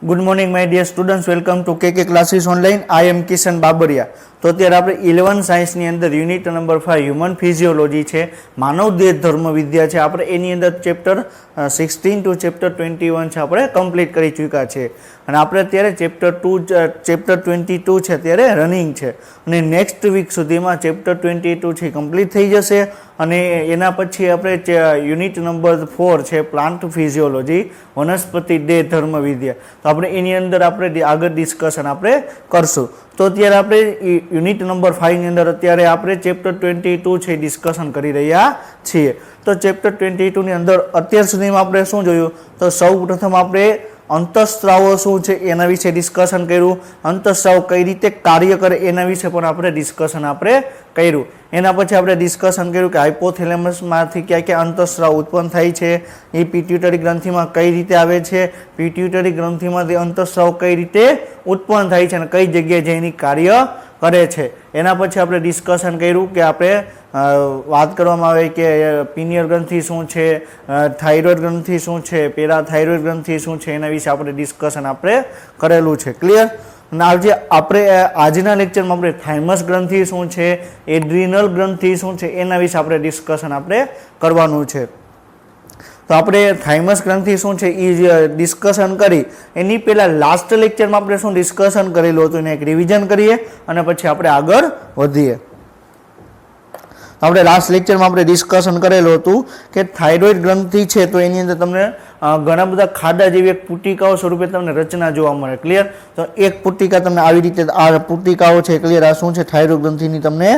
Good morning my dear students, welcome to K classes online. I am Kishan Babariya. तो अत्यारे આપણે 11 સાયન્સની અંદર યુનિટ નંબર 5 હ્યુમન ફિઝિયોલોજી છે, માનવ દેહ ધર્મ વિદ્યા છે। આપણે એની અંદર ચેપ્ટર 16 ટુ ચેપ્ટર 21 છે આપણે કમ્પ્લીટ કરી ચૂક્યા છે અને આપણે અત્યારે ચેપ્ટર 22 છે અત્યારે રનિંગ છે અને નેક્સ્ટ વીક સુધીમાં ચેપ્ટર 22 છે કમ્પ્લીટ થઈ જશે અને એના પછી આપણે યુનિટ નંબર 4 છે પ્લાન્ટ ફિઝિયોલોજી વનસ્પતિ દેહ ધર્મ વિદ્યા। તો આપણે એની અંદર આપણે આગળ ડિસ્કશન આપણે કરશું। તો અત્યારે આપણે યુનિટ નંબર 5 ની અંદર અત્યારે આપણે ચેપ્ટર 22 છે ડિસ્કશન કરી રહ્યા છીએ। તો ચેપ્ટર 22 ની અંદર અત્યાર સુધીમાં આપણે શું જોયું? તો સૌપ્રથમ આપણે અંતઃસ્ત્રાવો શું છે એના વિશે ડિસ્કશન કર્યું, અંતઃસ્ત્રાવ કઈ રીતે કાર્ય કરે એના વિશે પણ આપણે ડિસ્કશન આપણે કર્યું। એના પછી આપણે ડિસ્કશન કર્યું કે હાઇપોથેલેમસમાંથી ક્યાં ક્યાં અંતઃસ્ત્રાવ ઉત્પન્ન થાય છે, એ પિટ્યુટરી ગ્રંથિમાં કઈ રીતે આવે છે, પિટ્યુટરી ગ્રંથિમાંથી અંતઃસ્ત્રાવ કઈ રીતે ઉત્પન્ન થાય છે અને કઈ જગ્યાએ જઈને કાર્ય કરે છે। એના પછી આપણે ડિસ્કશન કર્યું કે આપણે વાત કરવામાં આવે કે પિનિયલ ગ્રંથિ શું છે, થાઇરોઇડ ગ્રંથિ શું છે, પેરાથાઇરોઇડ ગ્રંથિ શું છે, એના વિશે આપણે ડિસ્કશન આપણે કરેલું છે। ક્લિયર? અને આજે આપણે આજના લેક્ચરમાં આપણે થાઇમસ ગ્રંથિ શું છે, એડ્રિનલ ગ્રંથિ શું છે એના વિશે આપણે ડિસ્કશન આપણે કરવાનું છે। તો આપણે થાઇમસ ગ્રંથિ શું છે એ ડિસ્કશન કરી એની પહેલાં લાસ્ટ લેક્ચરમાં આપણે શું ડિસ્કશન કરેલું હતું એને એક રિવિઝન કરીએ અને પછી આપણે આગળ વધીએ। આપણે લાસ્ટ લેક્ચરમાં આપણે ડિસ્કશન કરેલું હતું કે થાઇરોઇડ ગ્રંથિ છે તો એની અંદર તમને ઘણા બધા ખાડા જેવી એક પુટિકાઓ સ્વરૂપે તમને રચના જોવા મળે। ક્લિયર? તો એક પુટિકા તમને આવી રીતે આ પુટિકાઓ છે, ક્લિયર? આ શું છે? થાઇરોઇડ ગ્રંથિની તમને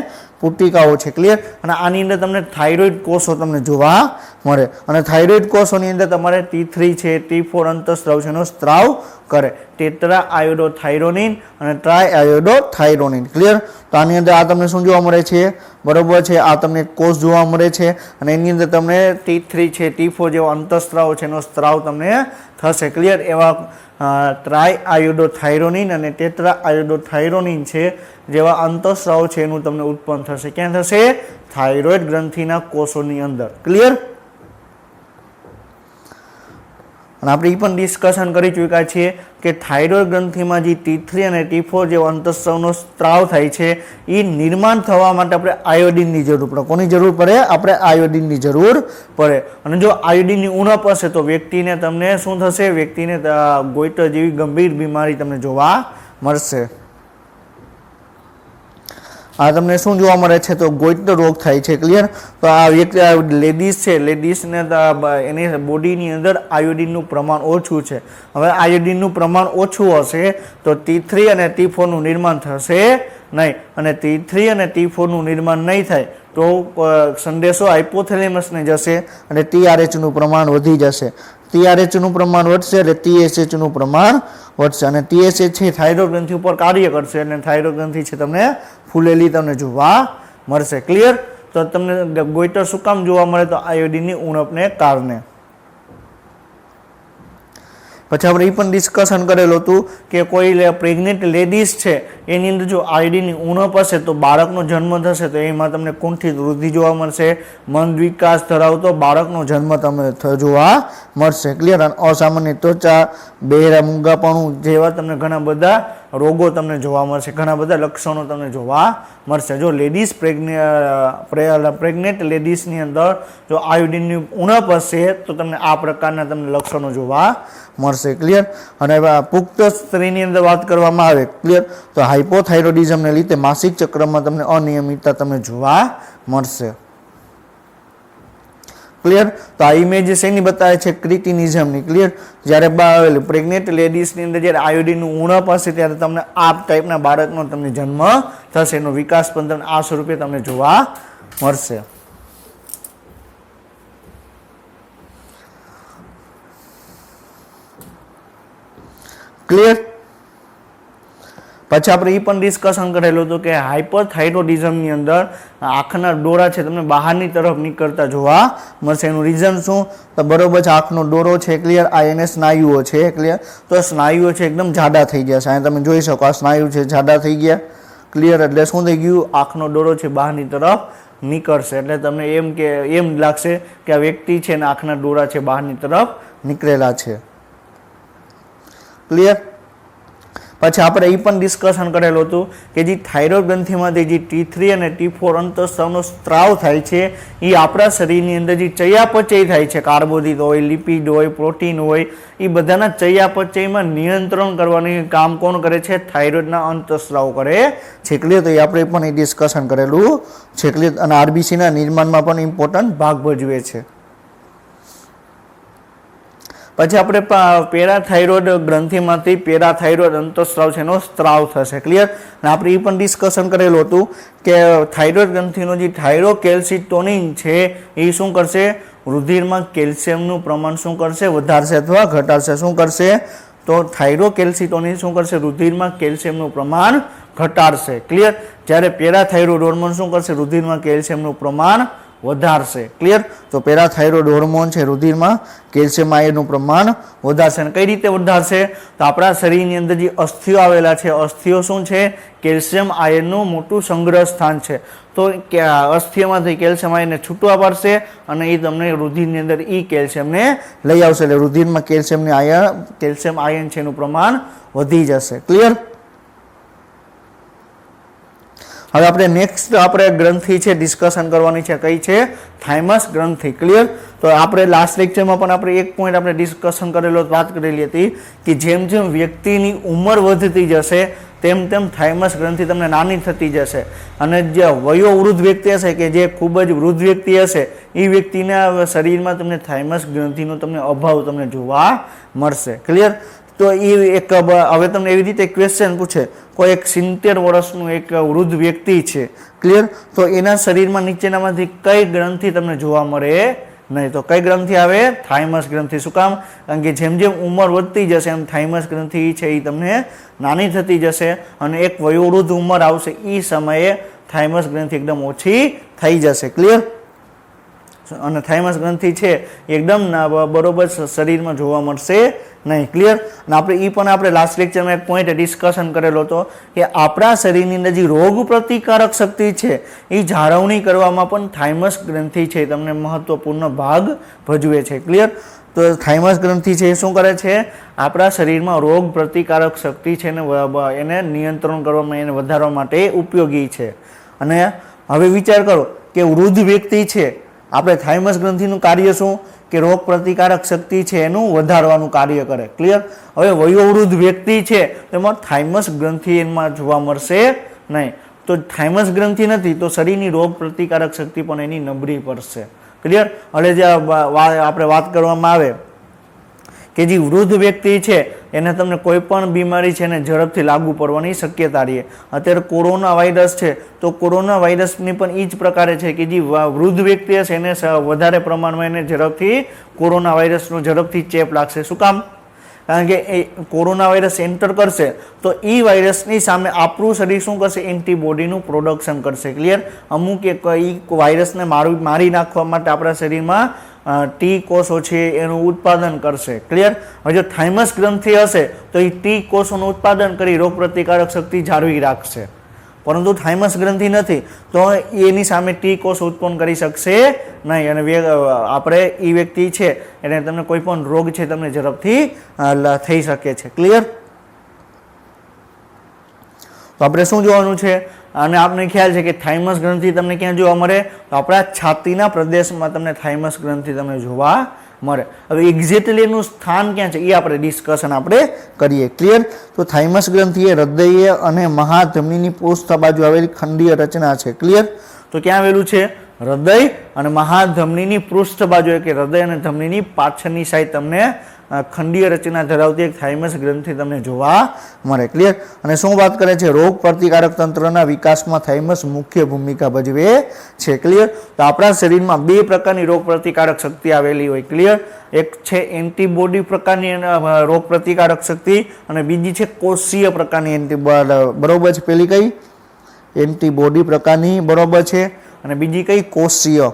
પુટિકાઓ છે। ક્લિયર? અને આની અંદર તમને થાઇરોઇડ કોષો તમને જોવા મળે અને થાઇરોઇડ કોષોની અંદર તમારે T3 છે, T4 અંતઃસ્ત્રાવ છે એનો સ્ત્રાવ કરે, ટેટ્રા આયોડોથાઇરોનિન અને ટ્રાય આયોડોથાઇરોનિન। ક્લિયર? તો આની અંદર આ તમને શું જોવા મળે છે? બરોબર છે, આ તમને કોષ જોવા મળે છે અને એની અંદર તમને T3 છે, T4 જેવા અંતઃસ્ત્રાવ છે એનો સ્ત્રાવ તમને થશે। ક્લિયર? એવા ટ્રાય આયોડોથાઇરોનિન અને ટેટ્રા આયોડોથાઇરોનિન છે જેવા અંતઃસ્ત્રાવ છે એનું તમને ઉત્પન્ન થશે। ક્યાં થશે? થાઇરોઇડ ગ્રંથિના કોષોની અંદર। ક્લિયર? અને આપણે એ પણ ડિસ્કશન કરી ચૂક્યા છીએ કે થાઇરોઇડ ગ્રંથિમાં જે T3 અને T4 જેવા અંતઃસ્ત્રાવનો સ્ત્રાવ થાય છે એ નિર્માણ થવા માટે આપણે આયોડિનની જરૂર પડે। કોની જરૂર પડે? આપણે આયોડિનની જરૂર પડે અને જો આયોડિનની ઉણપ હશે તો વ્યક્તિને તમને શું થશે? વ્યક્તિને ગોઈટર જેવી ગંભીર બીમારી તમને જોવા મળશે। આ તમને શું જોવા મળે છે? તો ગોઈટર રોગ થાય છે। ક્લિયર? તો આ વ્યક્તિ લેડીઝ છે, લેડીઝને એની બોડીની અંદર આયોડિનનું પ્રમાણ ઓછું છે। હવે આયોડિનનું પ્રમાણ ઓછું હશે તો T3 અને T4 નું નિર્માણ થશે નહીં અને T3 અને T4 નું નિર્માણ નહીં થાય તો સંદેશો હાઇપોથેલેમસને જશે અને TRH નું પ્રમાણ વધી જશે। TRH નું પ્રમાણ વધશે એટલે TSH નું પ્રમાણ વધશે અને TSH છે થાઇરોઇડ ગ્રંથિ ઉપર કાર્ય કરશે અને થાઇરોઇડ ગ્રંથિ છે તમને ફૂલેલી તમને જોવા મળશે। ક્લિયર? તો તમને ગોઈટર શું કામ જોવા મળે? તો આયોડિનની ઉણપને કારણે। પછી આપણે એ પણ ડિસ્કશન કરેલું હતું કે કોઈ પ્રેગ્નેન્ટ લેડીઝ છે એની અંદર જો આયોડિનની ઉણપ હશે તો બાળકનો જન્મ થશે તો એમાં તમને કુંઠિત વૃદ્ધિ જોવા મળશે, મંદ વિકાસ ધરાવતો બાળકનો જન્મ તમને જોવા મળશે। ક્લિયર? અને અસામાન્ય ત્વચા, બહેરા મૂંગાપણું જેવા તમને ઘણા બધા રોગો તમને જોવા મળશે, ઘણા બધા લક્ષણો તમને જોવા મળશે। જો લેડીઝ પ્રેગ્નેન્ટ લેડીઝની અંદર જો આયોડિનની ઉણપ હશે તો તમને આ પ્રકારના તમને લક્ષણો જોવા મળશે। ક્લિયર? અને પુખ્ત સ્ત્રીની અંદર વાત કરવામાં આવે, ક્લિયર, તો હાઇપોથાઇરોડિઝમને લીધે માસિક ચક્રમાં તમને અનિયમિતતા તમને જોવા મળશે। ક્લિયર? તો આ ઇમેજ શેની બતાવે છે? ક્રિટિનિઝમની। ક્લિયર? જ્યારે પ્રેગ્નેન્ટ લેડીઝની અંદર જ્યારે આયોડિનનું ઉણપ હશે ત્યારે તમને આ ટાઈપના બાળકનો તમને જન્મ થશે, એનો વિકાસ પણ તમને આ સ્વરૂપે તમને જોવા મળશે। ક્લિયર? પછી આપણે એ પણ ડિસ્કશન કરેલું હતું કે હાઇપરથાઇરોડિઝમની અંદર આંખના ડોળા છે તમને બહારની તરફ નીકળતા જોવા મળશે। એનું રીઝન શું? તો બરોબર છે, આંખનો ડોળો છે, ક્લિયર, આ એને સ્નાયુઓ છે। ક્લિયર? તો સ્નાયુઓ છે એકદમ જાડા થઈ ગયા છે, અહીં તમે જોઈ શકો આ સ્નાયુ છે જાડા થઈ ગયા। ક્લિયર? એટલે શું થઈ ગયું? આંખનો ડોળો છે બહારની તરફ નીકળશે એટલે તમને એમ લાગશે કે આ વ્યક્તિ છે ને આંખના ડોળા છે બહારની તરફ નીકળેલા છે। ક્લિયર. પછી આપણે એ પણ ડિસ્કશન કરેલું હતું કે જે થાઇરોઇડ ગ્રંથિમાંથી જે T3 અને T4 અંતઃસ્ત્રાવનો સ્ત્રાવ થાય છે એ આપણા શરીરની અંદર જે ચયાપચય થાય છે, કાર્બોદિત હોય, લિપિડ હોય, પ્રોટીન હોય, એ બધાના ચયાપચયમાં નિયંત્રણ કરવાની કામ કોણ કરે છે? થાઇરોઇડના અંતઃસ્ત્રાવ કરે છે. ક્લિયર. તો એ આપણે પણ એ ડિસ્કશન કરેલું છે. ક્લિયર. અને આરબીસીના નિર્માણમાં પણ ઇમ્પોર્ટન્ટ ભાગ ભજવે છે. પછી આપણે પેરાથાઇરોઇડ ગ્રંથિમાંથી પેરાથાઇરોઇડ અંતઃસ્ત્રાવ છે એનો સ્ત્રાવ થશે. ક્લિયર. અને આપણે એ પણ ડિસ્કશન કરેલું હતું કે થાઇરોઇડ ગ્રંથિનો જે થાઇરોકેલ્સિટોનિન છે એ શું કરશે? રુધિરમાં કેલ્શિયમનું પ્રમાણ શું કરશે? વધારશે અથવા ઘટાડશે. શું કરશે? તો થાઇરોકેલ્સિટોનિન શું કરશે? રુધિરમાં કેલ્શિયમનું પ્રમાણ ઘટાડશે. ક્લિયર. જ્યારે પેરાથાઇરોઇડ હોર્મોન શું કરશે? રુધિરમાં કેલ્શિયમનું પ્રમાણ વધારશે. ક્લિયર. તો પેરાથાઇરોઇડ હોર્મોન છે રુધિરમાં કેલ્શિયમ આયનનું પ્રમાણ વધારશે. અને કઈ રીતે વધારશે? તો આપણા શરીરની અંદર જે અસ્થિઓ આવેલા છે, અસ્થિઓ શું છે? કેલ્શિયમ આયનનું મોટું સંગ્રહ સ્થાન છે. તો અસ્થિઓમાંથી કેલ્શિયમ આયનને છૂટવા પડશે અને એ તમને રુધિરની અંદર એ કેલ્શિયમને લઈ આવશે. એટલે રુધિરમાં કેલ્શિયમ આયન છે એનું પ્રમાણ વધી જશે. ક્લિયર. હવે આપણે નેક્સ્ટ આપણે ગ્રંથિ છે ડિસ્કશન કરવાની છે. કઈ છે? થાઇમસ ગ્રંથિ. ક્લિયર. તો આપણે લાસ્ટ લેક્ચરમાં પણ આપણે એક પોઈન્ટ આપણે ડિસ્કશન કરેલો, વાત કરેલી હતી કે જેમ જેમ વ્યક્તિની ઉંમર વધતી જશે તેમ તેમ થાઇમસ ગ્રંથિ તમને નાની થતી જશે. અને જે વયોવૃદ્ધ વ્યક્તિ હશે કે જે ખૂબ જ વૃદ્ધ વ્યક્તિ હશે એ વ્યક્તિના શરીરમાં તમને થાઇમસ ગ્રંથિનો તમને અભાવ તમને જોવા મળશે. ક્લિયર. તો એ એક હવે તમને એવી રીતે ક્વેશ્ચન પૂછે, કોઈ એક 70 વર્ષનું એક વૃદ્ધ વ્યક્તિ છે. ક્લિયર. તો એના શરીરમાં નીચેનામાંથી કઈ ગ્રંથિ તમને જોવા મળે નહીં? તો કઈ ગ્રંથિ આવે? થાઇમસ ગ્રંથિ. શું કામ? કારણ કે જેમ જેમ ઉંમર વધતી જશે એમ થાઇમસ ગ્રંથિ છે એ તમને નાની થતી જશે અને એક વયોવૃદ્ધ ઉંમર આવશે એ સમયે થાઇમસ ગ્રંથિ એકદમ ઓછી થઈ જશે. ક્લિયર. અને થાઇમસ ગ્રંથિ છે એકદમ બરોબર શરીરમાં જોવા મળશે નહીં. ક્લિયર. અને આપણે એ પણ આપણે લાસ્ટ લેક્ચરમાં એક પોઈન્ટ ડિસ્કશન કરેલો હતો કે આપણા શરીરની અંદર જે રોગ પ્રતિકારક શક્તિ છે એ જાળવણી કરવામાં પણ થાઇમસ ગ્રંથિ છે તમને મહત્વપૂર્ણ ભાગ ભજવે છે. ક્લિયર. તો થાઇમસ ગ્રંથિ છે એ શું કરે છે? આપણા શરીરમાં રોગ પ્રતિકારક શક્તિ છે એને નિયંત્રણ કરવામાં, એને વધારવા માટે ઉપયોગી છે. અને હવે વિચાર કરો કે વૃદ્ધ વ્યક્તિ છે, આપણે થાઇમસ ગ્રંથિનું કાર્ય શું? કે રોગ પ્રતિકારક શક્તિ છે એનું વધારવાનું કાર્ય કરે. ક્લિયર. હવે વયોવૃદ્ધ વ્યક્તિ છે તેમાં થાઇમસ ગ્રંથિ એમાં જોવા મળશે નહીં. તો થાઇમસ ગ્રંથિ નથી તો શરીરની રોગ પ્રતિકારક શક્તિ પણ એની નબળી પડશે. ક્લિયર. એટલે જે આપણે વાત કરવામાં આવે કે જે વૃદ્ધ વ્યક્તિ છે એને તમને કોઈ પણ બીમારી છે એને ઝડપથી લાગુ પડવાની શક્યતા રહે. અત્યારે કોરોના વાયરસ છે તો કોરોના વાયરસની પણ એ જ પ્રકારે છે કે જે વૃદ્ધ વ્યક્તિ હશે એને વધારે પ્રમાણમાં એને ઝડપથી કોરોના વાયરસનો ઝડપથી ચેપ લાગશે. શું કામ? કારણ કે એ કોરોના વાયરસ એન્ટર કરશે તો એ વાયરસની સામે આપણું શરીર શું કરશે? એન્ટીબોડીનું પ્રોડક્શન કરશે. ક્લિયર. અમુક એક વાયરસને મારી નાખવા માટે આપણા શરીરમાં ટી કોષો છે એનું ઉત્પાદન કરશે. ક્લિયર. હવે જો થાઇમસ ગ્રંથિ હશે તો એ ટી કોષોનું ઉત્પાદન કરી રોગ પ્રતિકારક શક્તિ જાળવી રાખશે. પરંતુ થાઇમસ ગ્રંથિ નથી તો એની સામે ટી કોષ ઉત્પન્ન કરી શકશે નહીં અને આપણે એ વ્યક્તિ છે એને તમને કોઈ પણ રોગ છે તમને ઝડપથી થઈ શકે છે. ક્લિયર. તો આપણે શું જોવાનું છે? અને આપને ખ્યાલ છે કે થાઇમસ ગ્રંથિ તમને ક્યાં જોવા મળે? તો આપણા છાતીના પ્રદેશમાં તમને થાઇમસ ગ્રંથિ તમને જોવા મળે. હવે એક્ઝેક્ટલી એનું સ્થાન ક્યાં છે એ આપણે ડિસ્કશન આપણે કરીએ. ક્લિયર. તો થાઇમસ ગ્રંથિ એ હૃદય અને મહાધમનીની પૃષ્ઠ બાજુ આવેલી ખંડીય રચના છે. ક્લિયર. તો ક્યાં આવેલું છે? હૃદય અને મહાધમનીની પૃષ્ઠ બાજુ, કે હૃદય અને ધમનીની પાછળની સાઈડ તમને ખંડીય રચના ધરાવતી એક થાઇમસ ગ્રંથિ તમને જોવા મળે. ક્લિયર. અને શું વાત કરે છે? રોગ પ્રતિકારક તંત્રના વિકાસમાં થાઇમસ મુખ્ય ભૂમિકા ભજવે છે. ક્લિયર. તો આપણા શરીરમાં બે પ્રકારની રોગ પ્રતિકારક શક્તિ આવેલી હોય. ક્લિયર. એક છે એન્ટીબોડી પ્રકારની રોગ પ્રતિકારક શક્તિ અને બીજી છે કોષીય પ્રકારની બરોબર છે. પેલી કઈ? એન્ટીબોડી પ્રકારની બરોબર છે અને બીજી કઈ? કોષીય.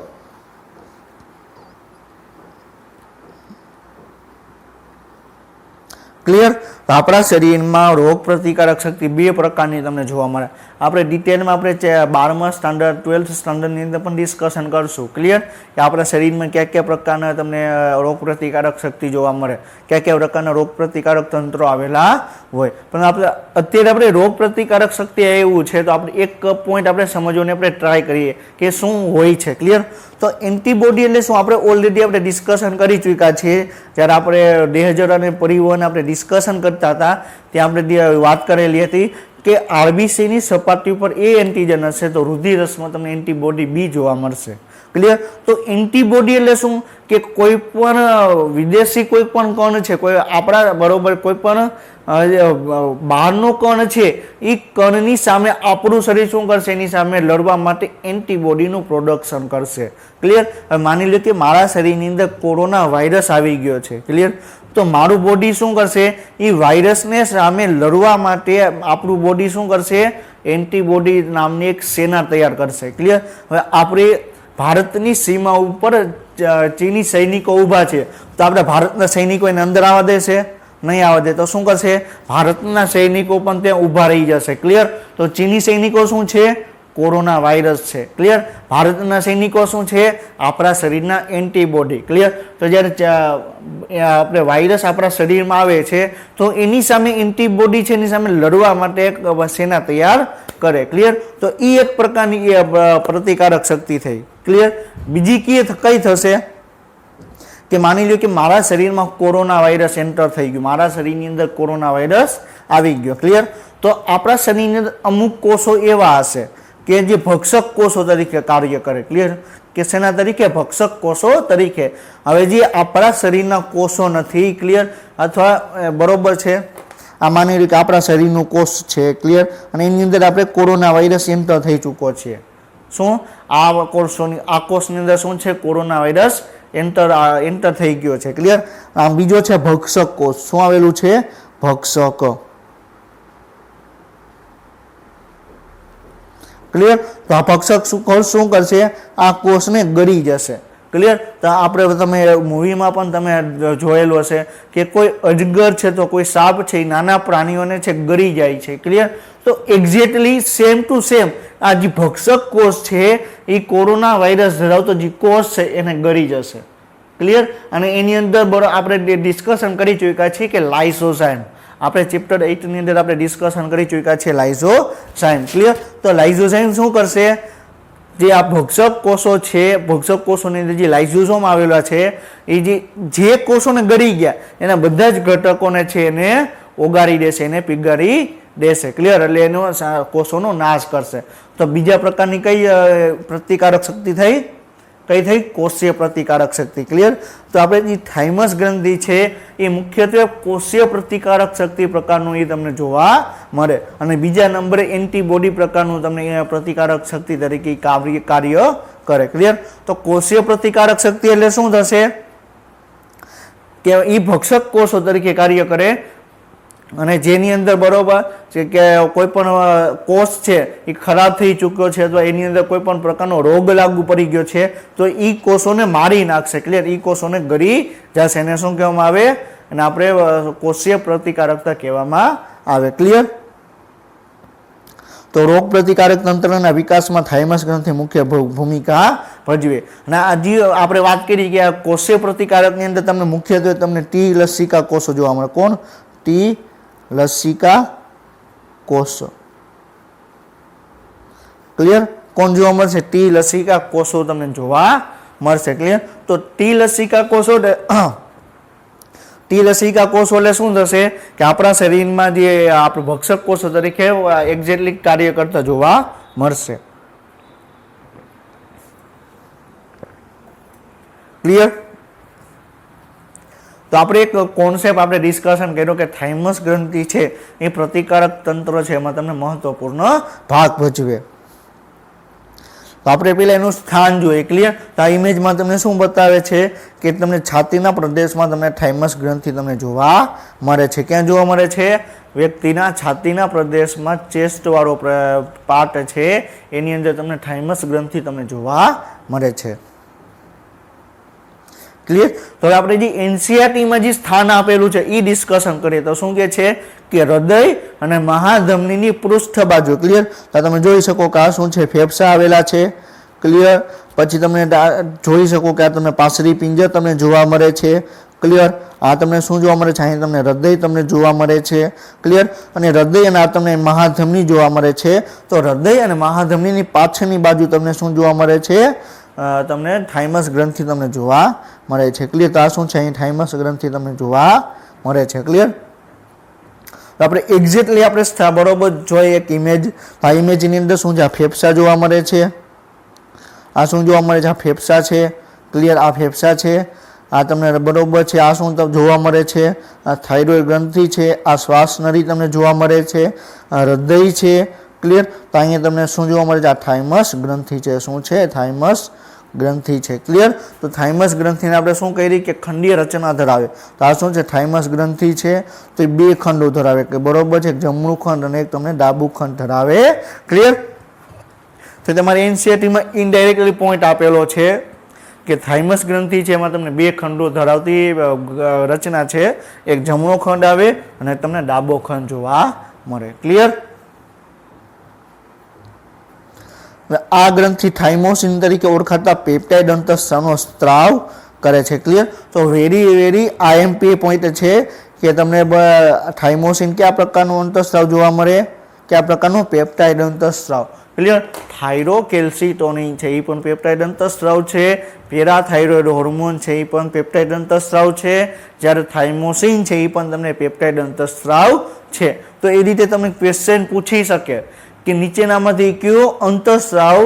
ક્લિયર? તો આપણા શરીરમાં રોગ પ્રતિકારક શક્તિ બે પ્રકારની તમને જોવા મળે. આપણે ડિટેલમાં આપણે 12મા સ્ટાન્ડર્ડ 12th સ્ટાન્ડર્ડની અંદર પણ ડિસ્કશન કરશું. ક્લિયર? કે આપણા શરીરમાં કયા કયા પ્રકારના તમને રોગ પ્રતિકારક શક્તિ જોવા મળે, કયા કયા પ્રકારના રોગ પ્રતિકારક તંત્રો આવેલા હોય. પણ આપણે અત્યારે આપણે રોગ પ્રતિકારક શક્તિ એવું છે તો આપણે એક પોઈન્ટ આપણે સમજવાની આપણે ટ્રાય કરીએ કે શું હોય છે. ક્લિયર? તો એન્ટીબોડી એટલે શું આપણે ઓલરેડી આપણે ડિસ્કશન કરી ચૂક્યા છીએ. જ્યારે આપણે ડેહજર અને પરિવહન આપણે ડિસ્કશન કરતા હતા ત્યાં આપણે વાત કરેલી હતી કે આરબીસીની સપાટી ઉપર એ એન્ટીજન હશે તો રુધિરરસમાં તમને એન્ટીબોડી બી જોવા મળશે. ક્લિયર? તો એન્ટીબોડી એટલે શું કે કોઈ પણ વિદેશી કોઈ પણ કણ છે, કોઈ આપણા બરોબર કોઈ પણ બહારનો કણ છે એ કણની સામે આપણું શરીર શું કરશે, એની સામે લડવા માટે એન્ટીબોડીનું પ્રોડક્શન કરશે. ક્લિયર? હવે માની લો કે મારા શરીરની અંદર કોરોના વાયરસ આવી ગયો છે. ક્લિયર? તો મારું બોડી શું કરશે, એ વાયરસને સામે લડવા માટે આપણું બોડી શું કરશે, એન્ટીબોડી નામની એક સેના તૈયાર કરશે. ક્લિયર? હવે આપણે ભારતની સીમા ઉપર ચીની સૈનિકો ઊભા છે તો આપણે ભારતના સૈનિકો એને અંદર આવવા દેશે? નહીં આવવા દે. તો શું કરશે, ભારતના સૈનિકો પણ ત્યાં ઊભા રહી જશે. ક્લિયર? તો ચીની સૈનિકો શું છે, કોરોના વાયરસ છે. ક્લિયર? ભારતના સૈનિકો શું છે, આપણા શરીરના એન્ટીબોડી. ક્લિયર? તો જ્યારે આપણે વાયરસ આપણા શરીરમાં આવે છે તો એની સામે એન્ટીબોડી છે, એની સામે લડવા માટે એક સેના તૈયાર કરે. ક્લિયર? તો એ એક પ્રકારની પ્રતિકારક શક્તિ થઈ. ક્લિયર? બીજી કઈ થશે કે માની લો કે મારા શરીરમાં કોરોના વાયરસ એન્ટર થઈ ગયું, મારા શરીરની અંદર કોરોના વાયરસ આવી ગયો. ક્લિયર? તો આપણા શરીરની અંદર અમુક કોષો એવા હશે કે જે ભક્ષક કોષો તરીકે કાર્ય કરે. ક્લિયર? કે શેના તરીકે, ભક્ષક કોષો તરીકે. હવે જે આપણા શરીરના કોષો નથી. ક્લિયર? અથવા બરોબર છે, આ માની લો કે આપણા શરીરનું કોષ છે. ક્લિયર? અને એની અંદર આપણે કોરોના વાયરસ એન્ટર થઈ ચૂક્યો છે. શું આ કોષની અંદર શું છે, કોરોના વાયરસ એન્ટર થઈ ગયો છે. ક્લિયર? આ બીજો છે ભક્ષક કોષ. શું આવેલું છે, ભક્ષક. ક્લિયર? તો આ ભક્ષક કોષ શું કરશે, આ કોષને ગળી જશે. ક્લિયર? તો આપણે તમે મૂવીમાં પણ તમે જોયેલું હશે કે કોઈ અજગર છે તો કોઈ સાપ છે એ નાના પ્રાણીઓને છે ગળી જાય છે. ક્લિયર? તો એક્ઝેક્ટલી સેમ ટુ સેમ આ જે ભક્ષક કોષ છે એ કોરોના વાયરસ ધરાવતો જે કોષ છે એને ગળી જશે. ક્લિયર? અને એની અંદર આપણે ડિસ્કશન કરી ચૂક્યા છીએ કે લાઇસોઝાઇમ. આપણે ચેપ્ટર 8 ની અંદર આપણે ડિસ્કશન કરી ચૂક્યા છે લાઇસોઝાઇમ. ક્લિયર? તો લાઇસોઝાઇમ શું કરશે, જે આ ભક્ષક કોષો છે, ભક્ષક કોષોની અંદર જે લાઇસોઝોમ આવેલા છે એ જે કોષોને ગળી ગયા એના બધા જ ઘટકોને છે એને ઓગાળી દેશે, એને પીગાળી દેશે. ક્લિયર? એટલે એનો કોષોનો નાશ કરશે. તો બીજા પ્રકારની કઈ પ્રતિકારક શક્તિ થઈ, કઈ થઈ, કોષીય પ્રતિકારક શક્તિ. ક્લિયર? તો આપણે જે થાઇમસ ગ્રંથિ છે એ મુખ્યત્વે કોષીય પ્રતિકારક શક્તિ પ્રકારનું એ તમને જોવા મળે. અને બીજા નંબરે એન્ટીબોડી પ્રકારનું તમને પ્રતિકારક શક્તિ તરીકે કાર્ય કરે. ક્લિયર? તો કોષીય પ્રતિકારક શક્તિ એટલે શું થશે કે એ ભક્ષક કોષો તરીકે કાર્ય કરે અને જેની અંદર બરોબર છે કે કોઈ પણ કોષ છે એ ખરાબ થઈ ચૂક્યો છે અથવા એની અંદર કોઈ પણ પ્રકારનો રોગ લાગુ પડી ગયો છે તો એ કોષોને મારી નાખશે. ક્લિયર? એ કોષોને ગળી જશે. એને શું કહેવામાં આવે, અને આપણે કોષીય પ્રતિકારકતા કહેવામાં આવે. ક્લિયર? તો રોગ પ્રતિકારક તંત્રના વિકાસમાં થાઇમસ ગ્રંથિ મુખ્ય ભૂમિકા ભજવે. અને હજી આપણે વાત કરી કે આ કોષીય પ્રતિકારકની અંદર તમને મુખ્યત્વે તમને ટી લસિકા કોષો જોવા મળે. કોણ? ટી લસિકા કોષો. ક્લિયર? કોણ જોવા મળશે? ટી લસિકા કોષો તમને જોવા મળશે. ક્લિયર? તો ટી લસિકા કોષો એટલે શું થશે કે આપણા શરીરમાં જે આપણે ભક્ષક કોષો તરીકે એક્ઝેક્ટલી કાર્ય કરતા જોવા મળશે. ક્લિયર? તો આપણે એક કોન્સેપ્ટ આપણે ડિસ્કશન કર્યો કે થાઇમસ ગ્રંથિ છે એ પ્રતિકારક તંત્ર છે, એમાં તમને મહત્વપૂર્ણ ભાગ ભજવે. તો આપણે પેલા એનું સ્થાન જોઈએ. ક્લિયર? તો આ ઇમેજમાં તમને શું બતાવે છે કે તમને છાતીના પ્રદેશમાં તમને થાઇમસ ગ્રંથિ તમને જોવા મળે છે. ક્યાં જોવા મળે છે? વ્યક્તિના છાતીના પ્રદેશમાં ચેસ્ટ વાળો પાર્ટ છે એની અંદર તમને થાઇમસ ગ્રંથિ તમને જોવા મળે છે. ક્લિયર. તો હવે આપણે જે એનસીઆરટીમાં જે સ્થાન આપેલું છે એ ડિસ્કશન કરીએ તો શું કે છે કે હૃદય અને મહાધમનીની પૃષ્ઠ બાજુ. ક્લિયર. તો તમે જોઈ શકો કે આ શું છે, ફેફસા આવેલા છે. ક્લિયર. પછી તમે જોઈ શકો કે આ તમને પાસરી પિંજર તમને જોવા મળે છે. ક્લિયર. આ તમને શું જોવા મળે છે, અહીં તમને હૃદય તમને જોવા મળે છે. ક્લિયર. અને હૃદય અને આ તમને મહાધમની જોવા મળે છે. તો હૃદય અને મહાધમનીની પાછળની બાજુ તમને શું જોવા મળે છે, તમને થાઇમસ ગ્રંથિ તમને જોવા મળે છે. ક્લિયર. તો આ શું છે, અહીં થાઇમસ ગ્રંથિ તમને જોવા મળે છે. ક્લિયર. આપણે એક્ઝેક્ટલી આપણે બરોબર જોઈએ એક ઇમેજ. આ ઇમેજની અંદર શું છે, આ ફેફસા જોવા મળે છે. આ શું જોવા મળે છે, આ ફેફસા છે. ક્લિયર. આ ફેફસા છે. આ તમને બરોબર છે. આ શું જોવા મળે છે, આ થાઇરોઇડ ગ્રંથિ છે. આ શ્વાસ નળી તમને જોવા મળે છે. આ હૃદય છે. ક્લિયર. તો અહીંયા તમને શું જોવા મળે છે, આ થાઇમસ ગ્રંથિ છે. શું છે, થાઇમસ ગ્રંથિ છે. ક્લિયર. તો થાઇમસ ગ્રંથિને આપણે શું કરી કે ખંડીય રચના ધરાવે. તો આ શું છે, થાઇમસ ગ્રંથિ છે. તો એ બે ખંડો ધરાવે, કે બરોબર છે, એક જમણું ખંડ અને એક તમને ડાબું ખંડ ધરાવે. ક્લિયર. તો તમારી એનસીઆરટીમાં ઇનડાયરેક્ટલી પોઈન્ટ આપેલો છે કે થાઇમસ ગ્રંથિ છે એમાં તમને બે ખંડો ધરાવતી રચના છે. એક જમણો ખંડ આવે અને તમને ડાબો ખંડ જોવા મળે. ક્લિયર. આ ગ્રંથિ થાઇમોસિન તરીકે ઓળખાતા પેપ્ટાઇડ અંતઃસ્ત્રાવનો સ્ત્રાવ કરે છે. ક્લિયર. તો વેરી આઈએમપી પોઈન્ટ છે કે તમને થાઇમોસિન કયા પ્રકારનું અંતઃસ્ત્રાવ જોવા મળે, કયા પ્રકારનું, પેપ્ટાઇડ અંતઃસ્ત્રાવ. ક્લિયર. થાઇરોકેલ્સિટોનિન છે એ પણ પેપ્ટાઇડ અંતઃસ્ત્રાવ છે. પેરાથાઇરોઇડ હોર્મોન છે એ પણ પેપ્ટાઇડ અંતઃસ્ત્રાવ છે. જ્યારે થાઇમોસિન છે એ પણ તમને પેપ્ટાઇડ અંતઃસ્ત્રાવ છે. તો એ રીતે તમને ક્વેશ્ચન પૂછી શકે કે નીચેનામાંથી કયો અંતઃસ્ત્રાવ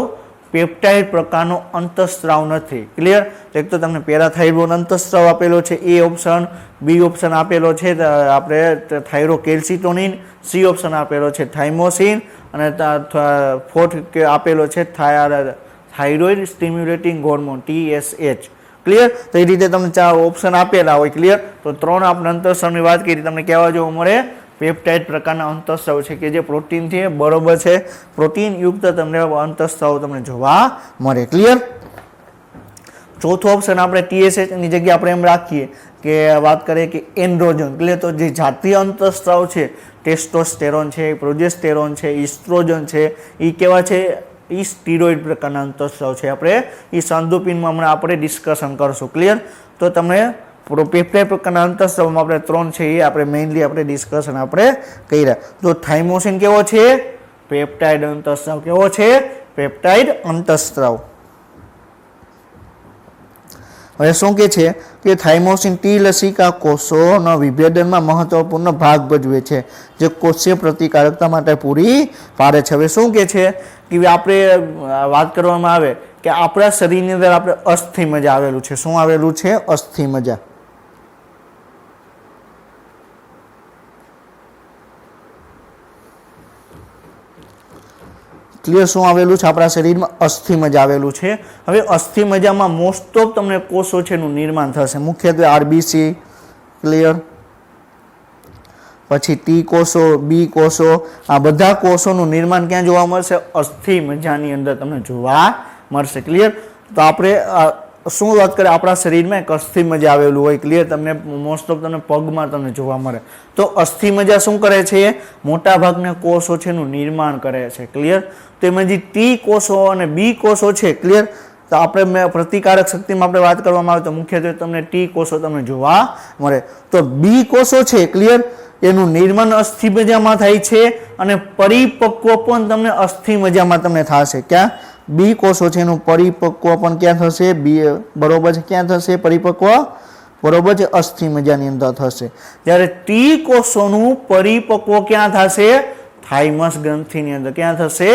પેપ્ટાઇડ પ્રકારનો અંતઃસ્ત્રાવ નથી. ક્લિયર. એક તો તમને પેરાથાઇરોઇડ અંતઃસ્ત્રાવ આપેલો છે, એ ઓપ્શન. બી ઓપ્શન આપેલો છે આપણે થાઇરોકેલ્સિટોનિન. સી ઓપ્શન આપેલો છે થાઇમોસિન. અને ફોર્થ આપેલો છે thyroid stimulating hormone TSH. Clear. તો એ રીતે તમને 4 ઓપ્શન આપેલા હોય. ક્લિયર. તો 3 આપણે અંતઃસ્ત્રાવની વાત કરી, તમને કેવા જોવા મળે, પેપ્ટાઇડ પ્રકારના અંતઃસ્ત્રાવ છે કે જે પ્રોટીનથી બરોબર છે, પ્રોટીન યુક્ત તમને અંતઃસ્ત્રાવ તમને જોવા મળે. ક્લિયર. ચોથો ઓપ્શન આપણે TSH ની જગ્યાએ આપણે એમ રાખીએ કે વાત કરીએ કે એન્ડ્રોજન. ક્લિયર. તો જે જાતીય અંતઃસ્ત્રાવ છે, ટેસ્ટોસ્ટેરોન છે, પ્રોજેસ્ટેરોન છે, ઇસ્ટ્રોજન છે, એ કેવા છે, એ સ્ટીરોઇડ પ્રકારના અંતઃસ્ત્રાવ છે. આપણે એ સાંદોપિનમાં હમણાં આપણે ડિસ્કશન કરશું. ક્લિયર. તો તમને પેપ્ટાઇડ પ્રકારના અંતઃસ્ત્રાવમાં આપણે 3 છે એ આપણે મેઇનલી આપણે ડિસ્કશન આપણે કર્યા. તો થાઇમોસિન કેવો છે, પેપ્ટાઇડ અંતઃસ્ત્રાવ. કેવો છે, પેપ્ટાઇડ અંતઃસ્ત્રાવ. હવે શું કે છે કે થાઇમોસિન ટી લસિકા કોષોના વિભેદનમાં મહત્વપૂર્ણ ભાગ ભજવે છે, જે કોષીય પ્રતિકારકતા માટે પૂરી પાડે છે. હવે શું કે છે કે આપણે વાત કરવામાં આવે કે આપણા શરીરની અંદર આપણે અસ્થિ મજ્જા આવેલું છે. શું આવેલું છે, અસ્થિ મજ્જા. ક્લિયર. શું આવેલું છે આપણા શરીરમાં, અસ્થિ મજ્જા આવેલું છે. હવે અસ્થિ મજ્જામાં મોસ્ટ ઓફ તમને કોષો છે એનું નિર્માણ થશે, મુખ્યત્વે આરબીસી. ક્લિયર. પછી ટી કોષો, બી કોષો, આ બધા કોષોનું નિર્માણ ક્યાં જોવા મળશે, અસ્થિ મજ્જાની અંદર તમને જોવા મળશે. ક્લિયર. તો આપણે શું વાત કરીએ, આપણા શરીરમાં એક અસ્થિ મજ્જા આવેલું હોય. ક્લિયર. તમને મોસ્ટ ઓફ તમને પગમાં તમને જોવા મળે. તો અસ્થિ મજ્જા શું કરે છે, મોટા ભાગના કોષો છે એનું નિર્માણ કરે છે. ક્લિયર. તો એમાં જે ટી કોષો અને બી કોષો છે. ક્લિયર. તો આપણે પ્રતિકારક શક્તિમાં આપણે વાત કરવામાં આવે તો મુખ્યત્વે તમને ટી કોષો તમને જોવા મળે. તો બી કોષો છે. ક્લિયર. એનું નિર્માણ અસ્થિ મજ્જામાં થાય છે અને પરિપક્વ પણ તમને અસ્થિ મજ્જામાં તમને થશે. ક્યાં, બી કોષો છે એનું પરિપક્વ પણ ક્યાં થશે, બી બરોબર છે, ક્યાં થશે પરિપક્વ, બરોબર છે, અસ્થિ મજ્જાની અંદર થશે. જ્યારે ટી કોષોનું પરિપક્વ ક્યાં થશે, થાઇમસ ગ્રંથિની અંદર. ક્યાં થશે,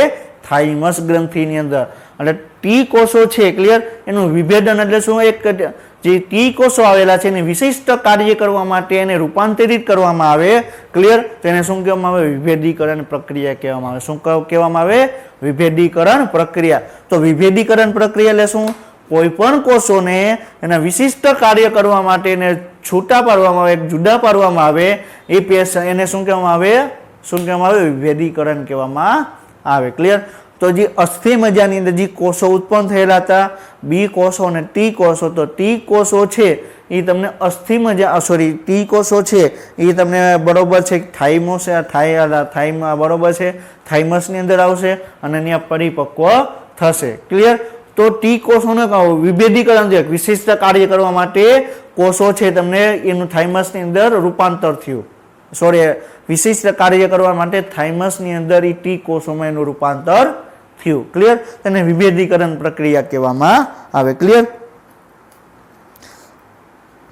થાઇમસ ગ્રંથિની અંદર. એટલે ટી કોષો છે. ક્લિયર. એનું વિભેદન એટલે શું, એક જે ટી કોષો આવેલા છે એને વિશિષ્ટ કાર્ય કરવા માટે એને રૂપાંતરિત કરવામાં આવે. ક્લિયર. તેને શું કહેવામાં આવે, વિભેદીકરણ પ્રક્રિયા કહેવામાં આવે. શું કહેવામાં આવે, વિભેદીકરણ પ્રક્રિયા. તો વિભેદીકરણ પ્રક્રિયા એટલે શું, કોઈ પણ કોષોને એના વિશિષ્ટ કાર્ય કરવા માટે એને છૂટા પાડવામાં આવે, જુદા પાડવામાં આવે, એને શું કહેવામાં આવે, વિભેદીકરણ કહેવામાં આવે. ક્લિયર. तो जे अस्थि मज्जानी अंदर जे कोषो उत्पन्न थयेला हता बी कोषो अने टी कोषो, तो टी कोषो छे એ તમને અસ્થિ મજ્જા સોરી ટી કોષો છે એ તમને બરોબર છે થાઇમોસ થાઇમા બરોબર છે થાઇમસની અંદર આવશે અને ત્યાં પરિપક્વ થશે. ક્લિયર? તો ટી કોષોને વિભેદીકરણ વિશિષ્ટ કાર્ય કરવા માટે કોષો છે તમને એનું થાઇમસની અંદર રૂપાંતર થયું, સોરી વિશિષ્ટ કાર્ય કરવા માટે થાઇમસની અંદર એ ટી કોષોમાં એનું રૂપાંતર થયું. ક્લિયર? તેને વિભેદીકરણ પ્રક્રિયા કહેવામાં આવે. ક્લિયર?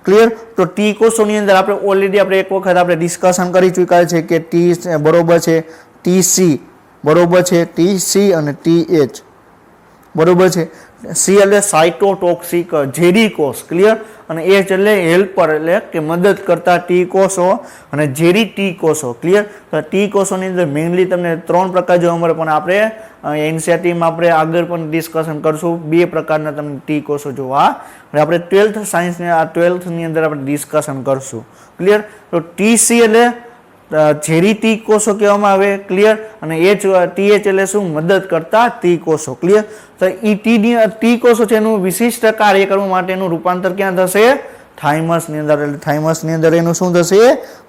ક્લિયર? તો ટી કોષોની અંદર આપણે ઓલરેડી આપણે એક વખત આપણે ડિસ્કશન કરી ચૂક્યા છે કે ટી બરોબર છે ટીસી બરોબર છે ટીસી અને ટીએચ બરોબર છે. સી એટલે સાઇટોટોક્સિક ઝેરી કોષ. ક્લિયર? અને એચ એટલે હેલ્પર એટલે કે મદદ કરતા ટી કોષો અને ઝેરી ટી કોષો. ક્લિયર? તો ટી કોષોની અંદર મેઇનલી તમને 3 પ્રકાર જોવા મળે, પણ આપણે એનસીઆરટીમાં આપણે આગળ પણ ડિસ્કશન કરશું. 2 પ્રકારના તમને ટી કોષો જોવા આપણે 12th સાયન્સની આ 12th ની અંદર આપણે ડિસ્કશન કરશું. ક્લિયર? તો ટીસી એટલે ઝેરી ટી કોષો કહેવામાં આવે. ક્લિયર? અને ટીએચ એટલે શું? મદદ કરતા ટી કોષો. ક્લિયર? તો ઈ ટી કોષો છે એનું વિશિષ્ટ કાર્ય કરવા માટેનું રૂપાંતર ક્યાં થશે? થાઇમસની અંદર. એટલે થાઇમસની અંદર એનું શું થશે?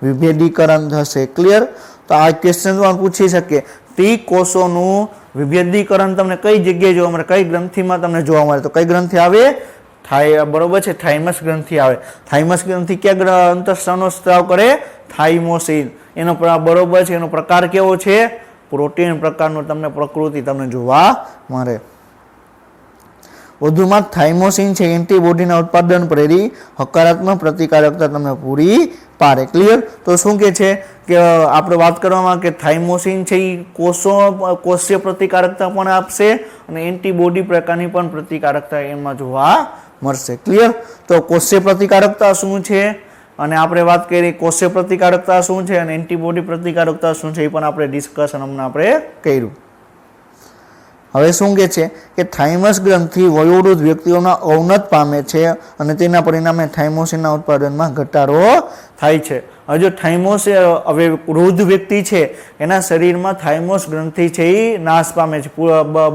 વિભેદીકરણ થશે. ક્લિયર? તો આ ક્વેશ્ચન પૂછી શકે ટી કોષોનું વિભેદીકરણ તમને કઈ જગ્યાએ જોવા મળે, કઈ ગ્રંથિમાં તમને જોવા મળે? તો કઈ ગ્રંથિ આવે? બરોબર છે થાઇમસ ગ્રંથિ આવે. થાઇમસ ગ્રંથિ ક્યાં અંતઃસ્ત્રાવનો સ્ત્રાવ કરે? થાઇમોસિન. એનો બરોબર છે એનો પ્રકાર કેવો છે? પ્રોટીન પ્રકારનો તમને પ્રકૃતિ તમને જોવા મળે. વધુમાં થાઇમોસિન છે એન્ટીબોડીના ઉત્પાદન પ્રેરી હકારાત્મક પ્રતિકારકતા તમને પૂરી પાડે. ક્લિયર? તો શું કે છે કે આપણે વાત કરવામાં કે થાઇમોસિન છે એ કોષીય પ્રતિકારકતા પણ આપશે અને એન્ટીબોડી પ્રકારની પણ પ્રતિકારકતા એમાં જોવા મળશે. ક્લિયર? તો કોષીય પ્રતિકારકતા શું છે અને આપણે વાત કરી કોષીય પ્રતિકારકતા શું છે અને એન્ટીબોડી પ્રતિકારકતા શું છે એ પણ આપણે ડિસ્કશન હમણાં આપણે કર્યું. હવે શું કે છે કે થાઇમસ ગ્રંથિ વયોવૃદ્ધ વ્યક્તિઓના અવનત પામે છે અને તેના પરિણામે થાઇમોસિનના ઉત્પાદનમાં ઘટાડો થાય છે. હવે જો થાઇમોસ હવે વૃદ્ધ વ્યક્તિ છે એના શરીરમાં થાઇમોસ ગ્રંથિ છે એ નાશ પામે છે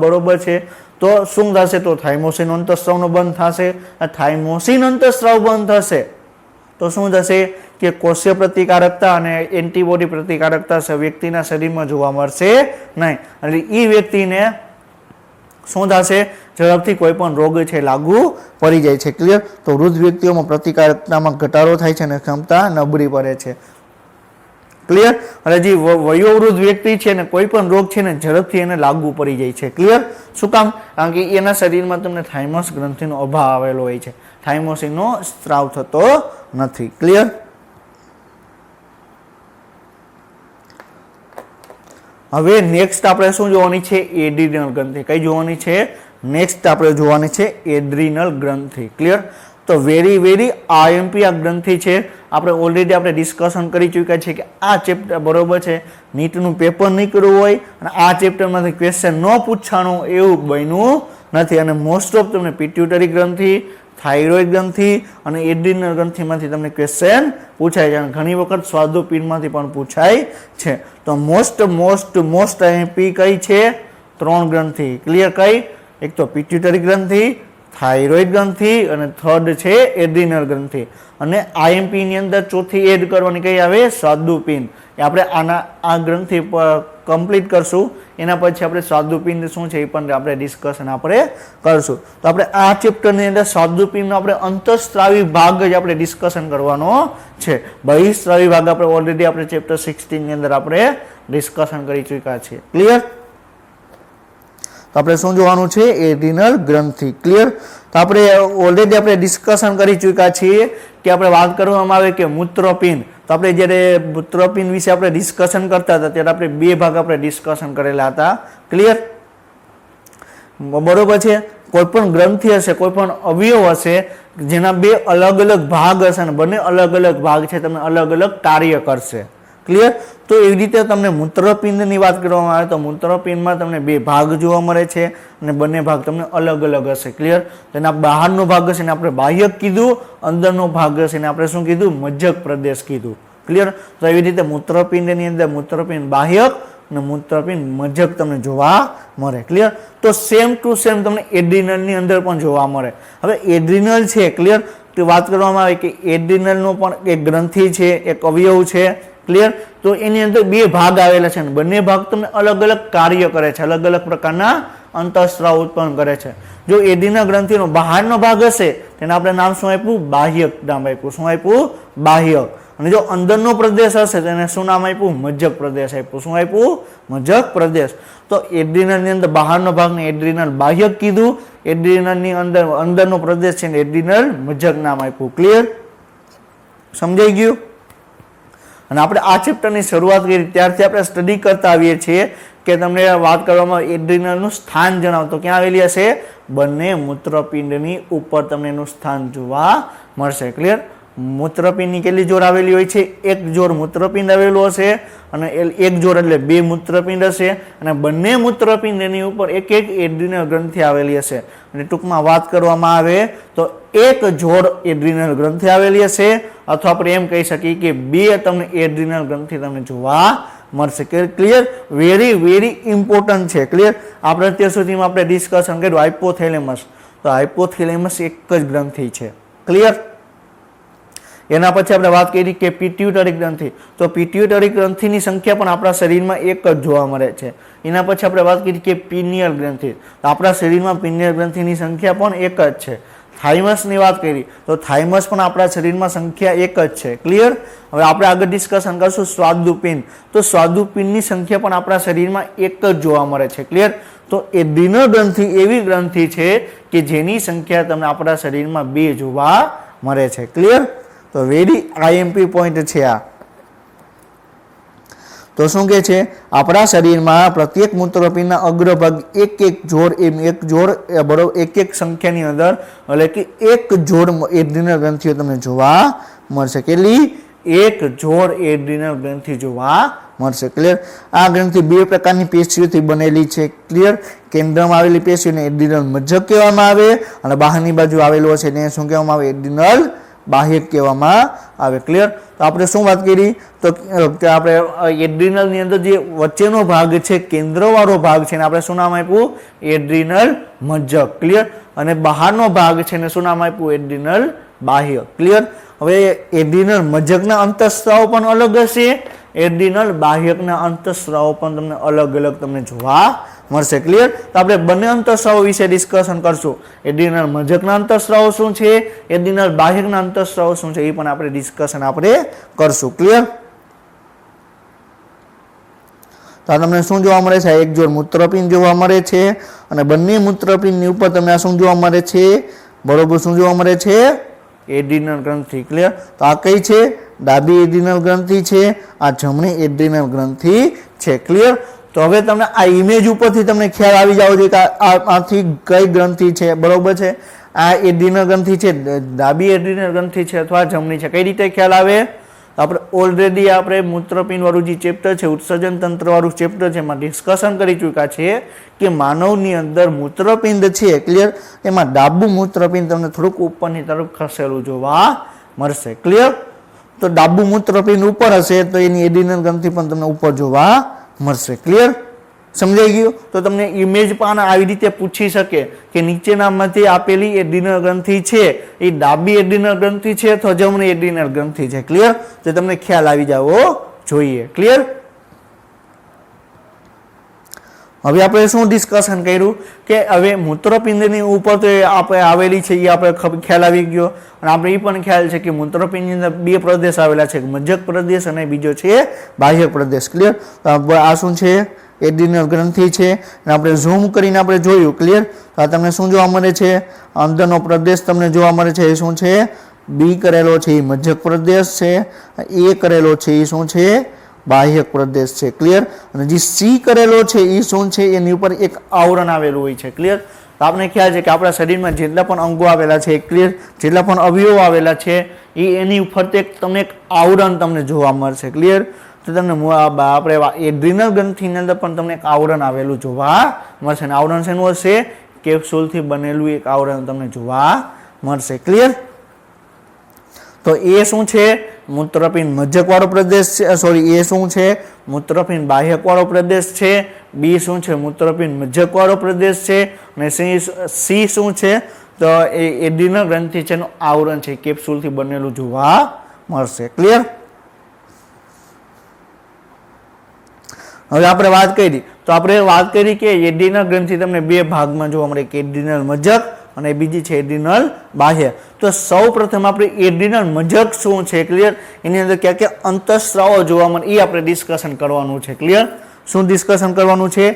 બરોબર છે. તો શું થશે? તો થાઇમોસિન અંતઃસ્ત્રાવનો બંધ થશે. થાઇમોસિન અંતઃસ્ત્રાવ બંધ થશે તો શું થશે કે કોષીય પ્રતિકારકતા અને એન્ટીબોડી પ્રતિકારકતા વ્યક્તિના શરીરમાં જોવા મળશે નહીં. એટલે એ વ્યક્તિને શું થશે? ઝડપથી કોઈ પણ રોગ છે લાગુ પડી જાય છે. ક્લિયર? તો વૃદ્ધ વ્યક્તિઓમાં પ્રતિકારકતામાં ઘટાડો થાય છે અને ક્ષમતા નબળી પડે છે. ક્લિયર? અને જે વયોવૃદ્ધ વ્યક્તિ છે ને કોઈ પણ રોગ છે ને ઝડપથી એને લાગુ પડી જાય છે. ક્લિયર? શું કામ? કારણ કે એના શરીરમાં તમને થાઇમસ ગ્રંથિનો અભાવ આવેલો હોય છે, થાઇમોસિનનો સ્ત્રાવ થતો નથી. ક્લિયર? હવે નેક્સ્ટ આપણે શું જોવાની છે? એડ્રિનલ ગ્રંથિ. કઈ જોવાની છે? નેક્સ્ટ આપણે જોવાની છે એડ્રિનલ ગ્રંથિ. ક્લિયર? તો વેરી આઈએમપી આ ગ્રંથિ છે. આપણે ઓલરેડી આપણે ડિસ્કશન કરી ચૂક્યા છે કે આ ચેપ્ટર બરોબર છે નીટનું પેપર નીકળ્યું હોય અને આ ચેપ્ટરમાંથી ક્વેશ્ચન ન પૂછાણું એવું બન્યું નથી. અને મોસ્ટ ઓફ તમને પિટ્યુટરી ગ્રંથિ, થાઇરોઇડ ગ્રંથિ અને એડ્રિનલ ગ્રંથિમાંથી તમને ક્વેશ્ચન પૂછાય છે અને ઘણી વખત સ્વાદુપિંડમાંથી પણ પૂછાય છે. તો મોસ્ટ આઈએમપી કઈ છે? 3 ગ્રંથિ. ક્લિયર? કઈ? એક તો પિટ્યુટરી ગ્રંથિ, થાઇરોઇડ ગ્રંથિ અને થર્ડ છે એડ્રિનલ ગ્રંથિ. અને આઈએમપી ની અંદર ચોથી એડ કરવાની કઈ આવે? સ્વાદુપિંડ. આપણે આ ગ્રંથિ કમ્પ્લીટ કરશું એના પછી આપણે સ્વાદુપિંડ શું છે એ પણ આપણે ડિસ્કશન આપણે કરશું. તો આપણે આ ચેપ્ટરની અંદર સ્વાદુપિંડનો આપણે અંતઃસ્ત્રાવી ભાગ જ આપણે ડિસ્કશન કરવાનો છે. બહિસ્ત્રાવી ભાગ આપણે ઓલરેડી આપણે ચેપ્ટર 16 ની અંદર આપણે ડિસ્કશન કરી ચૂક્યા છીએ. ક્લિયર? તો આપણે શું જોવાનું છે? એડ્રિનલ ગ્રંથિ. ક્લિયર? તો આપણે ઓલરેડી આપણે ડિસ્કશન કરી ચૂક્યા છીએ કે આપણે વાત કરવામાં આવે કે મૂત્રપિંડ. તો આપણે જ્યારે મૂત્રપિંડ વિશે આપણે ડિસ્કશન કરતા હતા ત્યારે આપણે 2 ભાગ આપણે ડિસ્કશન કરેલા હતા. ક્લિયર? બરોબર છે. કોઈ પણ ગ્રંથિ હશે, કોઈ પણ અવયવ હશે જેના 2 અલગ અલગ ભાગ હશે અને બંને અલગ અલગ ભાગ છે તમને અલગ અલગ કાર્ય કરશે. ક્લિયર? તો એવી રીતે તમને મૂત્રપિંડની વાત કરવામાં આવે તો મૂત્રપિંડમાં તમને 2 ભાગ જોવા મળે છે અને બંને ભાગ તમને અલગ અલગ હશે. ક્લિયર? તેના બહારનો ભાગ હશે ને આપણે બાહ્યક કીધું, અંદરનો ભાગ હશે ને આપણે શું કીધું? મજ્જક પ્રદેશ કીધું. ક્લિયર? તો એવી રીતે મૂત્રપિંડની અંદર મૂત્રપિંડ બાહ્યક, અને મૂત્રપિંડ મજ્જક તમને જોવા મળે. ક્લિયર. તો સેમ ટુ સેમ તમને એડ્રિનલની અંદર પણ જોવા મળે. હવે એડ્રિનલ છે, ક્લિયર, તો વાત કરવામાં આવે કે એડ્રિનલનો પણ એક ગ્રંથિ છે, એક અવયવ છે. ક્લિયર. તો એની અંદર બે ભાગ આવેલા છે અને બંને ભાગ તમને અલગ અલગ કાર્ય કરે છે, અલગ અલગ પ્રકારના અંતઃસ્રાવ ઉત્પન્ન કરે છે. જો એડ્રિનલ ગ્રંથિનો બહારનો ભાગ હશે તેને આપણે નામ શું આપ્યું? બાહ્યક નામ આપ્યું. શું આપ્યું? બાહ્યક. અને જો અંદરનો પ્રદેશ હશે તેને શું નામ આપ્યું? મજ્જક પ્રદેશ આપ્યું. શું આપ્યું? મજ્જક પ્રદેશ. તો એડ્રિનલની અંદર બહારનો ભાગને એડ્રિનલ બાહ્યક કીધું, એડ્રિનલની અંદર અંદરનો પ્રદેશ છે એડ્રિનલ મજ્જક નામ આપ્યું. ક્લિયર? સમજાઈ ગયું? અને આપણે આ ચેપ્ટરની શરૂઆત કરી ત્યારથી આપણે સ્ટડી કરતા આવીએ છીએ કે તમને વાત કરવામાં એડ્રિનલનું સ્થાન જણાવો તો ક્યાં આવેલી હશે? બંને મૂત્રપિંડની ઉપર તમને એનું સ્થાન જોવા મળશે. ક્લિયર? મૂત્રપિંડની કેટલી જોડ આવેલી હોય છે? એક જોડ મૂત્રપિંડ આવેલું હશે અને એક જોડ એટલે બે મૂત્રપિંડ હશે અને બંને મૂત્રપિંડની ઉપર એક એક એડ્રિનલ ગ્રંથિ આવેલી હશે. અને ટૂંકમાં વાત કરવામાં આવે તો એક જોડ એડ્રિનલ ગ્રંથિ આવેલી હશે અથવા આપણે એમ કહી શકીએ કે બે તમને એડ્રિનલ ગ્રંથિ તમને જોવા મળશે. ક્લિયર? વેરી વેરી ઇમ્પોર્ટન્ટ છે. ક્લિયર? આપણે અત્યાર સુધીમાં આપણે ડિસ્કશન કર્યું હાઇપોથેલેમસ. તો હાઇપોથેલેમસ એક જ ગ્રંથિ છે. ક્લિયર? એના પછી આપણે વાત કરી કે પિટ્યુટરી ગ્રંથિ. તો પિટ્યુટરી ગ્રંથિની સંખ્યા પણ આપણા શરીરમાં એક જ જોવા મળે છે. એના પછી આપણે વાત કરી કે પિનિયલ ગ્રંથિ. તો આપણા શરીરમાં પિનિયલ ગ્રંથિની સંખ્યા પણ એક જ છે. થાઇમસની વાત કરી તો થાઇમસ પણ આપણા શરીરમાં સંખ્યા એક જ છે. ક્લિયર? હવે આપણે આગળ ડિસ્કશન કરશું સ્વાદુપિંડ. તો સ્વાદુપિંડની સંખ્યા પણ આપણા શરીરમાં એક જ જોવા મળે છે. ક્લિયર? તો એડ્રિનલ ગ્રંથિ એવી ગ્રંથિ છે કે જેની સંખ્યા તમને આપણા શરીરમાં બે જોવા મળે છે. ક્લિયર? તો વેરી આઈએમપી પોઈન્ટ છે આ. તો શું કે છે? આપણા શરીરમાં પ્રત્યેક મૂત્રપિંડના અગ્રભાગ એક એક જોડ બરોબર એક એક સંખ્યાની અંદર એટલે કે એક જોડ એડ્રિનલ ગ્રંથિઓ તમને જોવા મળશે. કેટલી? એક જોડ એડ્રિનલ ગ્રંથિ જોવા મળશે. ક્લિયર? આ ગ્રંથિ બે પ્રકારની પેશીઓથી બનેલી છે. ક્લિયર? કેન્દ્રમાં આવેલી પેશીઓને એડ્રિનલ મજ્જક કહેવામાં આવે અને બહારની બાજુ આવેલું હશે તેને શું કહેવામાં આવે? એડ્રિનલ બાહ્યક કહેવામાં આવે. ક્લિયર? તો આપણે શું વાત કરી તો આપણે એડ્રિનલની અંદર જે વચ્ચેનો ભાગ છે કેન્દ્રવાળો ભાગ છે ને આપણે શું નામ આપ્યું? એડ્રિનલ મજ્જક. ક્લિયર? અને બહારનો ભાગ છે ને શું નામ આપ્યું? એડ્રિનલ બાહ્યક. ક્લિયર? હવે એડ્રિનલ મજ્જકના અંતઃસ્રાવો પણ અલગ હશે, એડ્રિનલ બાહ્યકના અંતઃસ્રાવો પણ તમને અલગ અલગ તમને જોવા મળશે. ક્લિયર? તો આપણે બંને અંતઃસ્રાવો વિશે ડિસ્કશન કરશું. એડ્રિનલ મજ્જકના અંતઃસ્રાવો શું છે, એડ્રિનલ બાહ્યકના અંતઃસ્રાવો શું છે એ પણ આપણે ડિસ્કશન આપણે કરશું. ક્લિયર? તો તમને શું જોવા મળે છે? એક જોડ મૂત્રપિંડ જોવા મળે છે અને બંને મૂત્રપિંડની ઉપર તમને આ શું જોવા મળે છે? બરોબર શું જોવા મળે છે? એડ્રિનલ ગ્રંથિ. ક્લિયર? તો આ કઈ છે? ડાબી એડ્રિનલ ગ્રંથિ છે, આ જમણી એડ્રિનલ ગ્રંથિ છે. ક્લિયર? તો હવે તમને આ ઇમેજ ઉપરથી તમને ખ્યાલ આવી જાવ જોઈએ કે આથી કઈ ગ્રંથિ છે. બરોબર છે? આ એડ્રિનલ ગ્રંથિ છે, ડાબી એડ્રિનલ ગ્રંથિ છે અથવા જમણી છે. કઈ રીતે ખ્યાલ આવે? આપણે ઓલરેડી આપણે મૂત્રપિંડ વાળું જે ચેપ્ટર છે ઉત્સર્જન તંત્ર વાળું ચેપ્ટર છે એમાં ડિસ્કશન કરી ચૂક્યા છે કે માનવની અંદર મૂત્રપિંડ છે. ક્લિયર? એમાં ડાબું મૂત્રપિંડ તમને થોડુંક ઉપરની તરફ ખસેલું જોવા મળશે. ક્લિયર? તો ડાબું મૂત્રપિંડ ઉપર હશે તો એની એડ્રિનલ ગ્રંથિ પણ તમને ઉપર જોવા મળશે. ક્લિયર? સમજાઈ ગયું? તો તમને ઇમેજ પણ આવી રીતે પૂછી શકે કે નીચેનામાંથી આપેલી એડ્રિનલ ગ્રંથિ છે એ ડાબી એડ્રિનલ ગ્રંથિ છે અથવા જમણી એડ્રિનલ ગ્રંથિ છે. ક્લિયર? તો તમને ખ્યાલ આવી જવો જોઈએ. ક્લિયર? હવે આપણે શું ડિસ્કશન કર્યું કે હવે મૂત્રપિંડની ઉપર તો આપણે આવેલી છે એ આપણે ખ્યાલ આવી ગયો અને આપણે એ પણ ખ્યાલ છે કે મૂત્રપિંડની અંદર બે પ્રદેશ આવેલા છે, મજ્જક પ્રદેશ અને બીજો છે બાહ્યક પ્રદેશ. ક્લિયર? આ શું છે? એડ્રિનલ ગ્રંથિ છે અને આપણે ઝૂમ કરીને આપણે જોયું. ક્લિયર? તો આ તમને શું જોવા મળે છે? અંદરનો પ્રદેશ તમને જોવા મળે છે એ શું છે? બી કરેલો છે એ મજ્જક પ્રદેશ છે, એ કરેલો છે એ શું છે? બાહ્યક પ્રદેશ છે. ક્લિયર? અને જે સી કરેલો છે એ શું છે? એની ઉપર એક આવરણ આવેલું હોય છે. ક્લિયર? તો આપણે ખ્યાલ છે કે આપણા શરીરમાં જેટલા પણ અંગો આવેલા છે, ક્લિયર, જેટલા પણ અવયવો આવેલા છે એ એની ફરતે તમને એક આવરણ તમને જોવા મળશે. ક્લિયર? તો તમને આપણે એડ્રિનલ ગ્રંથિની અંદર પણ તમને એક આવરણ આવેલું જોવા મળશે અને આવરણ શેનું હશે? કેપ્સ્યુલથી બનેલું એક આવરણ તમને જોવા મળશે. ક્લિયર? તો એ શું છે? મૂત્રપિંડ મજ્જકવાળો પ્રદેશ છે. સોરી, એ શું છે? મૂત્રપિંડ બાહ્યકવાળો પ્રદેશ છે. બી શું છે? મૂત્રપિંડ મજ્જકવાળો પ્રદેશ છે. અને સી શું છે? તો એ એડ્રીનલ ગ્રંથિ છે એનું આવરણ છે, કેપ્સ્યુલથી બનેલું જોવા મળશે. ક્લિયર? હવે આપણે વાત કરી કે એડ્રીનલ ગ્રંથિ તમને બે ભાગમાં જોવા મળે, કે એડ્રીનલ મજ્જક અને બીજી છે એડ્રીનલ બાહ્ય. તો સૌ પ્રથમ આપણે એડ્રીનલ મજ્જક શું છે, ક્લિયર, એની અંદર ક્યાં ક્યાં અંતઃસ્રાવો જોવા મળે એ આપણે ડિસ્કશન કરવાનું છે. ક્લિયર? શું ડિસ્કશન કરવાનું છે?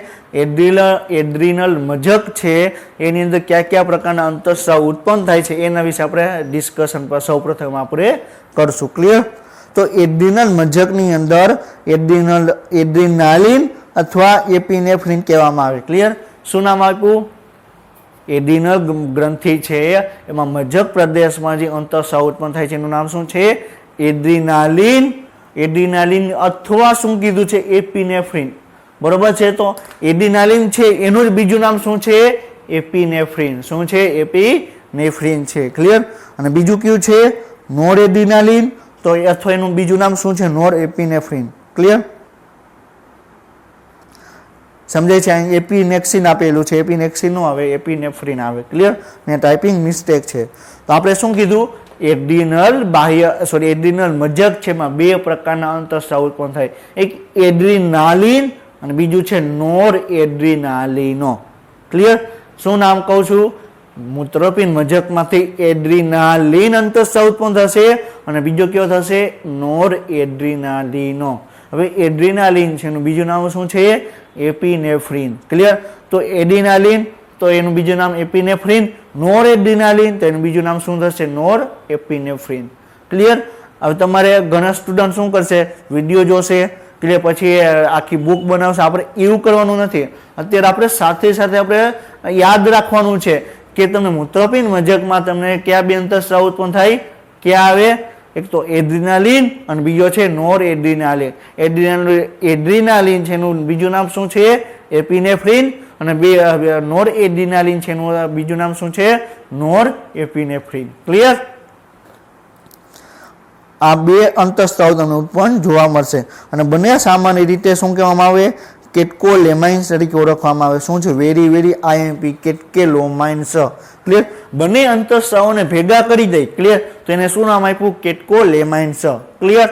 એડ્રીનલ મજ્જક છે એની અંદર કયા કયા પ્રકારના અંતઃસ્રાવ ઉત્પન્ન થાય છે એના વિશે આપણે ડિસ્કશન પર સૌ પ્રથમ આપણે કરશું. ક્લિયર? તો એડ્રીનલ મજ્જકની અંદર એડ્રીનાલિન અથવા એપિનેફ્રિન કહેવામાં આવે. ક્લિયર? શું નામ આપ્યું? એડ્રીનલ ગ્રંથિ છે એમાં મજ્જક પ્રદેશમાં જે અંતઃસ્રાવ ઉત્પન્ન થાય છે એનું નામ શું છે? એડ્રીનાલિન અથવા શું કીધું છે? એપિનેફ્રિન. બરોબર છે? તો એડ્રીનાલિન છે એનું જ બીજું નામ શું છે? એપિનેફ્રિન. શું છે? એપિનેફ્રિન છે. ક્લિયર? અને બીજું કયું છે? નોર એડ્રીનાલિન. તો અથવા એનું બીજું નામ શું છે? નોર એપિનેફ્રિન. ક્લિયર? સમજાય છે? અહીં એપિનેક્સિન આપેલું છે, એપિનેક્સિન નો આવે, એપિનેફ્રિન આવે. ક્લિયર? ને ટાઈપિંગ મિસ્ટેક છે. તો આપણે શું કીધું? એડ્રીનલ મજ્જક છે એમાં બે પ્રકારના અંતઃસ્રાવ ઉત્પન્ન થાય, એક એડ્રીનાલિન અને બીજું છે નોર એડ્રીનાલિનો. ક્લિયર? શું નામ કહું છું? મૂત્રપિંડ મજ્જકમાંથી એડ્રીનાલિન અંતઃસ્રાવ ઉત્પન્ન થશે અને બીજો કયો થશે? નોર એડ્રીનાલિનો. હવે એડ્રીનાલિન છે એનું બીજું નામ શું છે? એપિનેફ્રિન. ક્લિયર? તો એડ્રીનાલિન તો એનું બીજું નામ એપિનેફ્રિન, નોર એડ્રીનાલિન તો એનું બીજું નામ શું થશે? નોર એપિનેફ્રિન. ક્લિયર? હવે તમારે ઘણા સ્ટુડન્ટ શું કરશે? વિડીયો જોશે, ક્લિયર, પછી આખી બુક બનાવશે. આપણે એવું કરવાનું નથી. અત્યારે આપણે સાથે સાથે આપણે યાદ રાખવાનું છે કે તમને મૂત્રપિંડ મજ્જકમાં તમને કયા બે અંતઃસ્રાવ ઉત્પન્ન થાય? ક્યાં આવે? એક તો એડ્રીનાલિન અને બીજો છે નોર એડ્રીનાલિન. એડ્રીનાલિન છે એનું બીજું નામ શું છે? એપિનેફ્રિન. અને નોર એડ્રીનાલિન છે એનું બીજું નામ શું છે? નોર એપિનેફ્રિન. ક્લિયર? આ બે અંતઃસ્રાવ તમને ઉત્પન્ન જોવા મળશે અને બંને સામાન્ય રીતે શું કહેવામાં આવે? કેટકોલેમાઇન્સ તરીકે ઓળખવામાં આવે. શું છે? Very very IMP, catecholamines. Clear? બંને અંતઃસ્રાવોને ભેગા કરી દે. ક્લિયર? તો એને શું નામ આપ્યું? કેટકોલેમાઇન્સ. ક્લિયર?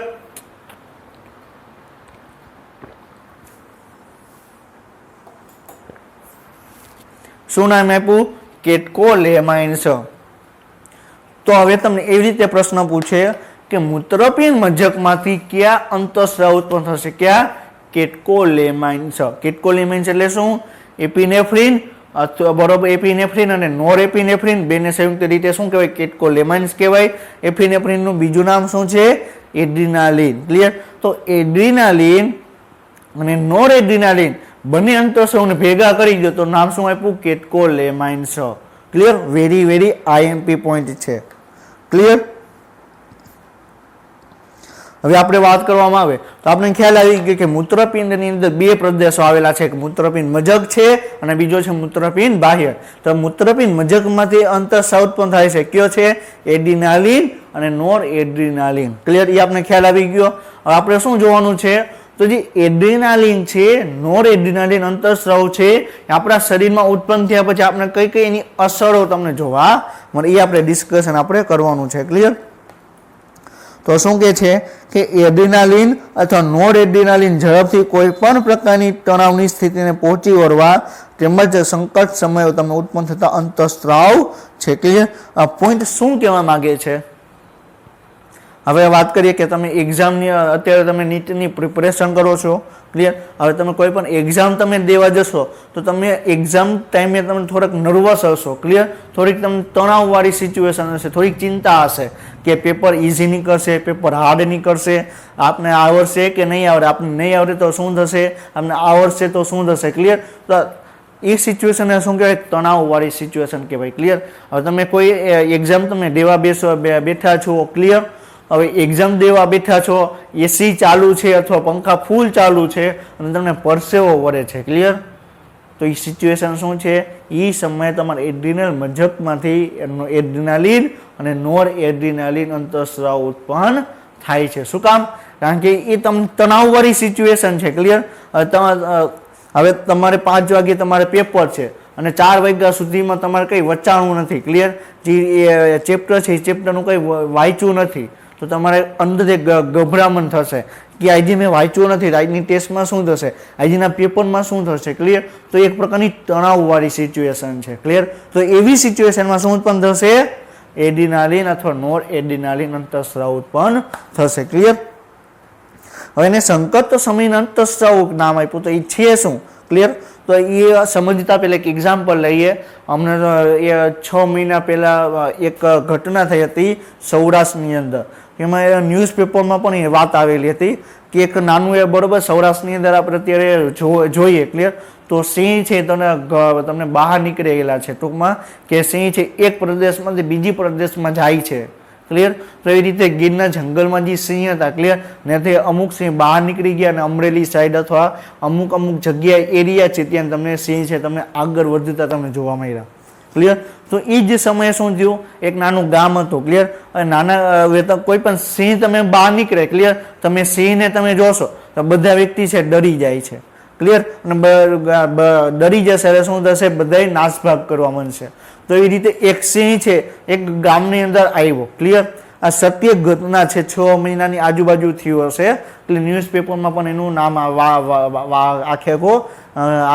શું નામ આપ્યું? કેટકોલેમાઇન્સ. તો હવે તમને એવી રીતે પ્રશ્ન પૂછે કે મૂત્રપિંડ મજ્જકમાંથી કયા અંતઃસ્રાવ ઉત્પન્ન થશે? ક્યાં? કેટકોલેમાઇન્સ. કેટકોલેમાઇન્સ એટલે શું? એપિનેફ્રિન અથવા બરોબર એપિનેફ્રિન અને નોર એપિનેફ્રિન બેને સંયુક્ત રીતે શું કહેવાય? કેટકોલેમાઇન્સ કહેવાય. એપિનેફ્રિનનું બીજું નામ શું છે? એડ્રીનાલિન. ક્લિયર? તો એડ્રીનાલિન અને નોર એડ્રીનાલિન બંને અંતઃસ્રાવને ભેગા કરી દો તો નામ શું આપ્યું? Catecholamines. Clear? Very very IMP point છે. ક્લિયર? હવે આપણે વાત કરવામાં આવે તો આપણે ખ્યાલ આવી ગયો કે મૂત્રપિંડની અંદર બે પ્રદેશો આવેલા છે, મૂત્રપિંડ મજ્જક છે અને બીજો છે મૂત્રપિંડ બાહ્ય. તો મૂત્રપિંડ મજ્જકમાંથી અંતઃસ્રાવ ઉત્પન્ન થાય છે, કયો છે? એડ્રીનાલિન અને નોર એડ્રીનાલિન. ક્લિયર? એ આપણે ખ્યાલ આવી ગયો. હવે આપણે શું જોવાનું છે? તો જે એડ્રીનાલિન છે, નોર એડ્રીનાલિન અંતઃસ્રાવ છે, આપણા શરીરમાં ઉત્પન્ન થયા પછી આપણે કઈ કઈ એની અસરો તમને જોવા મળે એ આપણે ડિસ્કશન આપણે કરવાનું છે. ક્લિયર? તો શું કે છે કે એડ્રીનાલિન અથવા નોર એડ્રીનાલિન ઝડપથી કોઈ પણ પ્રકારની તણાવની સ્થિતિને પહોંચી વળવા તેમજ સંકટ સમયે તમે ઉત્પન્ન થતા અંતઃસ્રાવ છે. ક્લિયર? આ પોઈન્ટ શું કહેવા માંગે છે? હવે વાત કરીએ કે તમે એક્ઝામની અત્યારે તમે નીટની પ્રિપેરેશન કરો છો. ક્લિયર? હવે તમે કોઈ પણ એક્ઝામ તમે દેવા જશો તો તમે એક્ઝામ ટાઈમે તમે થોડાક નર્વસ હશો. ક્લિયર? થોડીક તમને તણાવવાળી સિચ્યુએશન હશે, થોડીક ચિંતા હશે કે પેપર ઇઝી નીકળશે, પેપર હાર્ડ નીકળશે, આપને આવડશે કે નહીં આવડે, આપને નહીં આવડે તો શું થશે, આપને આવડશે તો શું થશે. ક્લિયર? તો એ સિચ્યુએશનને શું કહેવાય? તણાવવાળી સિચ્યુએશન કહેવાય. ક્લિયર? હવે તમે કોઈ એક્ઝામ તમે દેવા બેઠા છો. ક્લિયર? હવે એક્ઝામ દેવા બેઠા છો, એસી ચાલુ છે અથવા પંખા ફૂલ ચાલુ છે અને તમને પરસેવો વળે છે. ક્લિયર? तो ई सिच्युएशन शुं छे, ई समये तमारे एड्रिनल मज्जकमांथी एड्रिनालिन अने नोर एड्रिनालिन अंतःस्राव उत्पन्न थाय छे। शुं काम? कारण के ए तणाववाળી सिच्युएशन छे। क्लियर? हवे तमारे 5 वागे तमारे पेपर छे અને 4 વાગ્યા સુધીમાં તમારે કંઈ વચાણું નથી। ક્લિયર? જે ચેપ્ટર છે એ ચેપ્ટરનું કંઈ વાંચ્યું નથી તો તમારે અંદર એક ગભરામણ થશે કે આજે મેં વાંચ્યું નથી, આજની ટેસ્ટમાં શું થશે, આજના પેપરમાં શું થશે। ક્લિયર? તો એક પ્રકારની તણાવવાળી સિચ્યુએશન છે। ક્લિયર? તો એવી સિચ્યુએશનમાં શું ઉત્પન્ન થશે? એડ્રિનાલિન અથવા નોર એડ્રિનાલિન અંતઃસ્રાવ ઉત્પન્ન થશે। ક્લિયર? હવે એને સંકટ સમયના અંતઃસ્રાવ નામ આપ્યું તો એ છે શું? ક્લિયર? તો એ સમજતા પહેલા એક એક્ઝામ્પલ લઈએ। અમને 6 મહિના પહેલા એક ઘટના થઈ હતી સૌરાષ્ટ્રની અંદર, એમાં ન્યૂઝપેપરમાં પણ એ વાત આવેલી હતી કે એક નાનું એ બરોબર સૌરાષ્ટ્રની અંદર આપણે અત્યારે જોઈએ। ક્લિયર? તો સિંહ છે તમને બહાર નીકળી ગયેલા છે, ટૂંકમાં કે સિંહ છે એક પ્રદેશમાંથી બીજી પ્રદેશમાં જાય છે। ક્લિયર? તો એ રીતે ગીરના જંગલમાં જે સિંહ હતા, ક્લિયર, ત્યાંથી અમુક સિંહ બહાર નીકળી ગયા અને અમરેલી સાઈડ અથવા અમુક જગ્યાએ એરિયા છે ત્યાં તમને સિંહ છે તમને આગળ વધતા તમને જોવા મળ્યા। ક્લિયર? તો એ જ સમયે શું થયું, એક નાનું ગામ હતું। ક્લિયર? અને નાના કોઈ પણ સિંહ તમે બહાર નીકળે, ક્લિયર, તમે સિંહને તમે જોશો તો બધા વ્યક્તિ છે ડરી જાય છે। ક્લિયર? અને ડરી જશે એટલે શું થશે, બધાય નાસભાગ કરવા માંડશે। તો એ રીતે એક સિંહ છે એક ગામની અંદર આવ્યો। ક્લિયર? આ સત્ય ઘટના છે, 6 મહિનાની આજુબાજુ થયું હશે, એટલે ન્યૂઝપેપરમાં પણ એનું નામ આખે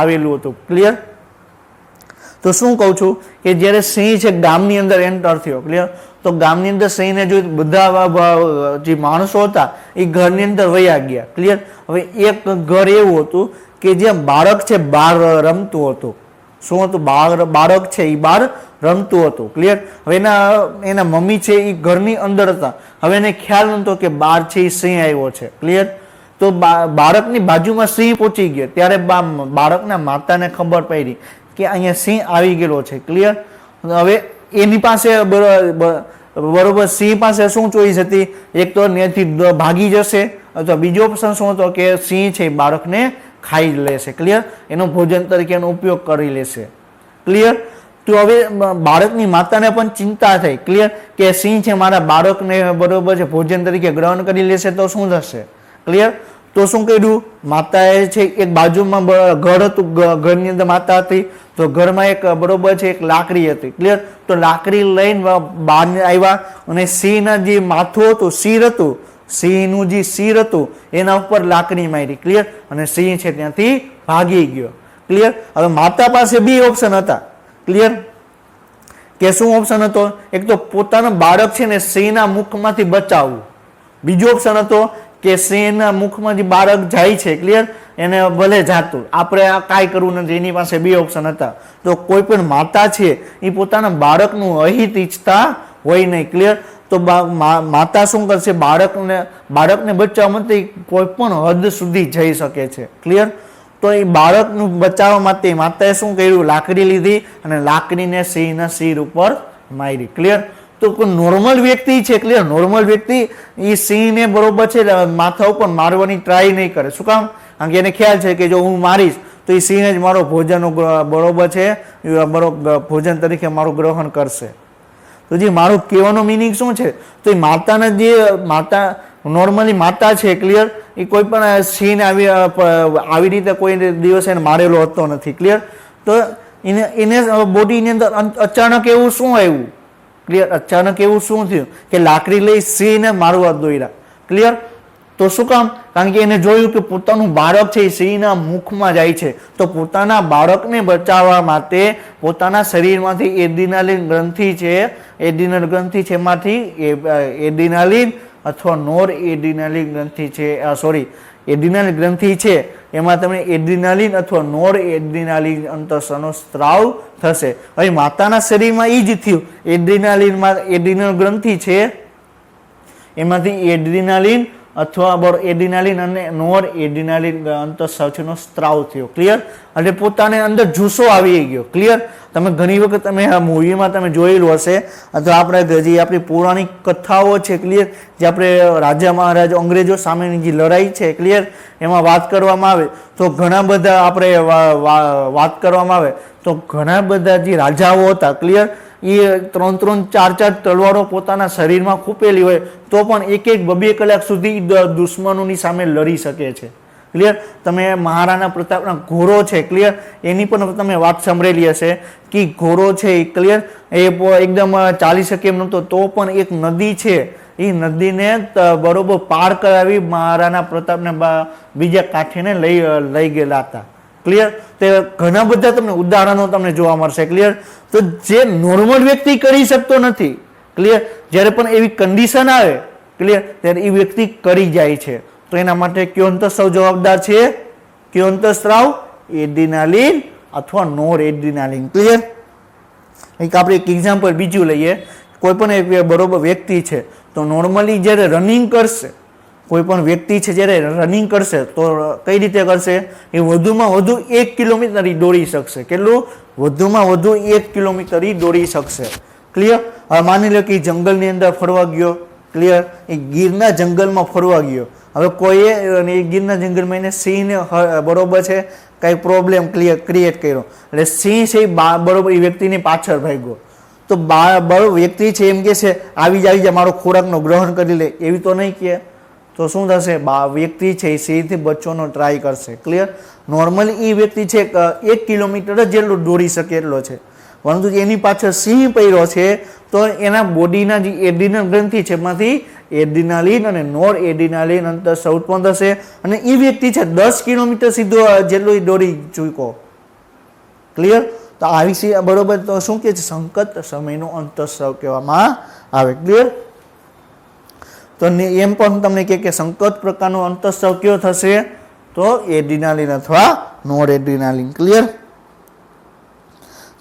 આવેલું હતું। ક્લિયર? તો શું કહું છું કે જ્યારે સિંહ છે ગામની અંદર એન્ટર થયો, ક્લિયર, તો ગામની અંદર સિંહને જોઈ બધા જે માણસો હતા એ ઘરની અંદર વયા ગયા। ક્લિયર? હવે એક ઘર એવું હતું કે જ્યાં બાળક છે બહાર રમતું હતું। શું હતું? બાળક છે એ બહાર રમતું હતું। ક્લિયર? હવે એના મમ્મી છે એ ઘરની અંદર હતા। હવે એને ખ્યાલ નહોતો કે બહાર છે એ સિંહ આવ્યો છે। ક્લિયર? તો બાળકની બાજુમાં સિંહ પહોંચી ગયો ત્યારે બાળકના માતાને ખબર પડી કે અહીંયા સિંહ આવી ગયેલો છે। ક્લિયર? હવે એની પાસે બરોબર સિંહ પાસે શું ચોઈસ હતી, એક તો ત્યાંથી ભાગી જશે અથવા બીજો ઓપ્શન શું હતો કે સિંહ છે બાળકને ખાઈ લેશે। ક્લિયર? એનો ભોજન તરીકે એનો ઉપયોગ કરી લેશે। ક્લિયર? તો હવે બાળકની માતાને પણ ચિંતા થઈ। ક્લિયર? કે સિંહ છે મારા બાળકને બરોબર છે ભોજન તરીકે ગ્રહણ કરી લેશે તો શું થશે। ક્લિયર? તો શું કર્યું, માતાએ છે એક બાજુમાં ઘર હતું, ઘરની અંદર માતા હતી, તો ઘરમાં એક બરોબર છે એક લાકડી હતી। ક્લિયર? તો લાકડી લઈને બહાર આવ્યા અને સિંહના જે માથું હતું, શિર હતું, સિંહનું જે શિર હતું એના ઉપર લાકડી મારી। ક્લિયર? અને સિંહ છે ત્યાંથી ભાગી ગયો। ક્લિયર? હવે માતા પાસે 2 ઓપ્શન હતા। ક્લિયર? કે શું ઓપ્શન હતો, એક તો પોતાનું બાળક છે ને સિંહના મુખમાંથી બચાવવું, બીજો ઓપ્શન હતો કે સિંહના મુખમાં જે બાળક જાય છે, ક્લિયર, એને ભલે જાતું, આપણે આ કાંઈ કરવું નથી, એની પાસે 2 ઓપ્શન હતા। તો કોઈ પણ માતા છે એ પોતાના બાળકનું અહિત ઈચ્છતા હોય નહીં। ક્લિયર? તો માતા શું કરશે, બાળકને બચાવવા માટે કોઈ પણ હદ સુધી જઈ શકે છે। ક્લિયર? તો એ બાળકનું બચાવવા માટે માતાએ શું કર્યું, લાકડી લીધી અને લાકડીને સિંહના શિર ઉપર મારી। ક્લિયર? તો કોઈ નોર્મલ વ્યક્તિ છે, ક્લિયર, નોર્મલ વ્યક્તિ એ સિંહને બરોબર છે માથા ઉપર મારવાની ટ્રાય નહીં કરે। શું કામ? કારણ કે એને ખ્યાલ છે કે જો હું મારીશ તો એ સિંહ જ મારો ભોજન બરોબર છે ભોજન તરીકે મારું ગ્રહણ કરશે। તો જે મારું કહેવાનો મિનિંગ શું છે, તો એ માતાના જે નોર્મલી માતા છે, ક્લિયર, એ કોઈ પણ સિંહને આવી રીતે કોઈ દિવસ એને મારેલો હતો નથી। ક્લિયર? તો એને બોડીની અંદર અચાનક એવું શું આવ્યું, ક્લિયર, અચાનક એવું શું થયું કે લાકડી લઈ સિંહને મારવા દોડ્યા। ક્લિયર? તો શું કામ? કારણ કે એને જોયું કે પોતાનું બાળક છે એ સિંહના મુખમાં જાય છે, તો પોતાના બાળકને બચાવવા માટે પોતાના શરીરમાંથી એડ્રીનાલિન ગ્રંથિ છે, એમાંથી એડ્રીનાલિન અથવા નોર એડ્રીનાલિન ગ્રંથિ છે, એડ્રીનલ ગ્રંથિ છે એમાં તમને એડ્રીનાલિન અથવા નોર એડ્રીનાલિન અંતઃસ્રાવનો સ્ત્રાવ થશે। હવે માતાના શરીરમાં એ જ થયું, એડ્રીનલ ગ્રંથિ છે એમાંથી એડ્રીનાલિન અથવા એડિનાલિન અને નોર એડિનાલિન અંતઃસ્રાવ છે એનો સ્ત્રાવ થયો. ક્લિયર? એટલે પોતાને અંદર જુસ્સો આવી ગયો. ક્લિયર? તમે ઘણી વખત તમે આ મૂવીમાં તમે જોયેલું હશે અથવા આપણે જે આપણી પૌરાણિક કથાઓ છે. ક્લિયર? જે આપણે રાજા મહારાજ અંગ્રેજો સામેની જે લડાઈ છે. ક્લિયર? એમાં વાત કરવામાં આવે તો ઘણા બધા આપણે વાત કરવામાં આવે તો ઘણા બધા જે રાજાઓ હતા. ક્લિયર? એ 3-4 તલવારો પોતાના શરીરમાં ખૂપેલી હોય તો પણ 1-2 કલાક સુધી દુશ્મનોની સામે લડી શકે છે. ક્લિયર? તમે મહારાણા પ્રતાપના ઘોડો છે. ક્લિયર? એની પણ તમે વાત સાંભળેલી હશે કે ઘોડો છે. ક્લિયર? એ એકદમ ચાલી શકે એમ નહોતો તો પણ એક નદી છે એ નદીને બરોબર પાર કરાવી મહારાણા પ્રતાપને બીજા કાંઠેને લઈ ગયેલા હતા. ક્લિયર? તે ઘણા બધા તમને ઉદાહરણો તમને જોવા મળશે. ક્લિયર? તો જે નોર્મલ વ્યક્તિ કરી શકતો નથી. ક્લિયર? જ્યારે પણ એવી કન્ડિશન આવે. ક્લિયર? ત્યારે એ વ્યક્તિ કરી જાય છે. તો એના માટે કયો અંતઃસ્રાવ જવાબદાર છે? કયો અંતઃસ્રાવ? એડિનાલિન અથવા નોર એડિનાલિન. ક્લિયર? એક આપણે એક એક્ઝામ્પલ બીજું લઈએ. કોઈ પણ એક બરોબર વ્યક્તિ છે તો નોર્મલી જ્યારે રનિંગ કરશે, કોઈ પણ વ્યક્તિ છે જ્યારે રનિંગ કરશે તો કઈ રીતે કરશે? એ વધુમાં વધુ 1 કિલોમીટર દોડી શકશે. કેટલું? વધુમાં વધુ 1 કિલોમીટર દોડી શકશે. ક્લિયર? હવે માની લો કે જંગલની અંદર ફરવા ગયો. ક્લિયર? એ ગીરના જંગલમાં ફરવા ગયો. હવે કોઈએ એ ગીરના જંગલમાં એને સિંહને બરોબર છે કઈ પ્રોબ્લેમ ક્રિએટ કર્યો એટલે સિંહ છે બરોબર એ વ્યક્તિની પાછળ ભાગ્યો. તો બરોબર વ્યક્તિ છે એમ કે છે આવી જાય મારો ખોરાકનો ગ્રહણ કરી લે, એવી તો નહીં કહે. તો શું થશે? વ્યક્તિ છે એ સિંહથી બચવાનો ટ્રાય કરશે. ક્લિયર? નોર્મલી એ વ્યક્તિ છે 1 કિલોમીટર જ જેટલું દોડી શકે એટલો છે, પરંતુ એની પાછળ સિંહ પડ્યો છે તો એના બોડીના જે એડિનલ ગ્રંથિ છે એમાંથી એડિનાલિન અને નોર એડિનાલિન અંતઃસ્રાવ ઉત્પન્ન થશે અને એ વ્યક્તિ છે 10 કિલોમીટર સીધો જેટલું દોડી ચૂક્યો. ક્લિયર? તો આવી બરોબર. તો શું કે છે? સંકટ સમયનો અંતઃસ્રાવ કહેવામાં આવે. ક્લિયર? તો એમ પણ તમને કે સંકટ પ્રકારનો અંતઃસ્રાવ કયો થશે? તો એડિનાલિન અથવા નોર એડિનાલિન. ક્લિયર?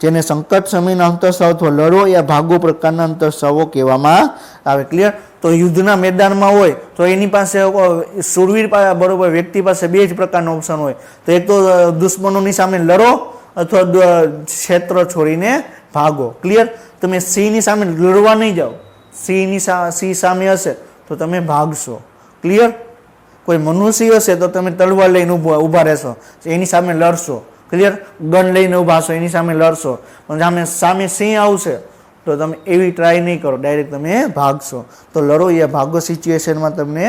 જેને સંકટ સમયના અંતઃસ્રાવ અથવા લડો યા ભાગો પ્રકારના અંતઃસ્રાવો કહેવામાં આવે. ક્લિયર? તો યુદ્ધના મેદાનમાં હોય તો એની પાસે શૂરવીર બરોબર વ્યક્તિ પાસે 2 જ પ્રકારના ઓપ્શન હોય. તો એક તો દુશ્મનોની સામે લડો અથવા ક્ષેત્ર છોડીને ભાગો. ક્લિયર? તમે સિંહની સામે લડવા નહીં જાઓ. સિંહ સામે હશે તો તમે ભાગશો. ક્લિયર? કોઈ મનુષ્ય હશે તો તમે તલવાર લઈને ઊભા રહેશો, એની સામે લડશો. ક્લિયર? ગન લઈને ઊભા છો, એની સામે લડશો. પણ સામે સિંહ આવશે તો તમે એવી ટ્રાય નહીં કરો, ડાયરેક્ટ તમે ભાગશો. તો લડો યા ભાગો સિચ્યુએશનમાં તમને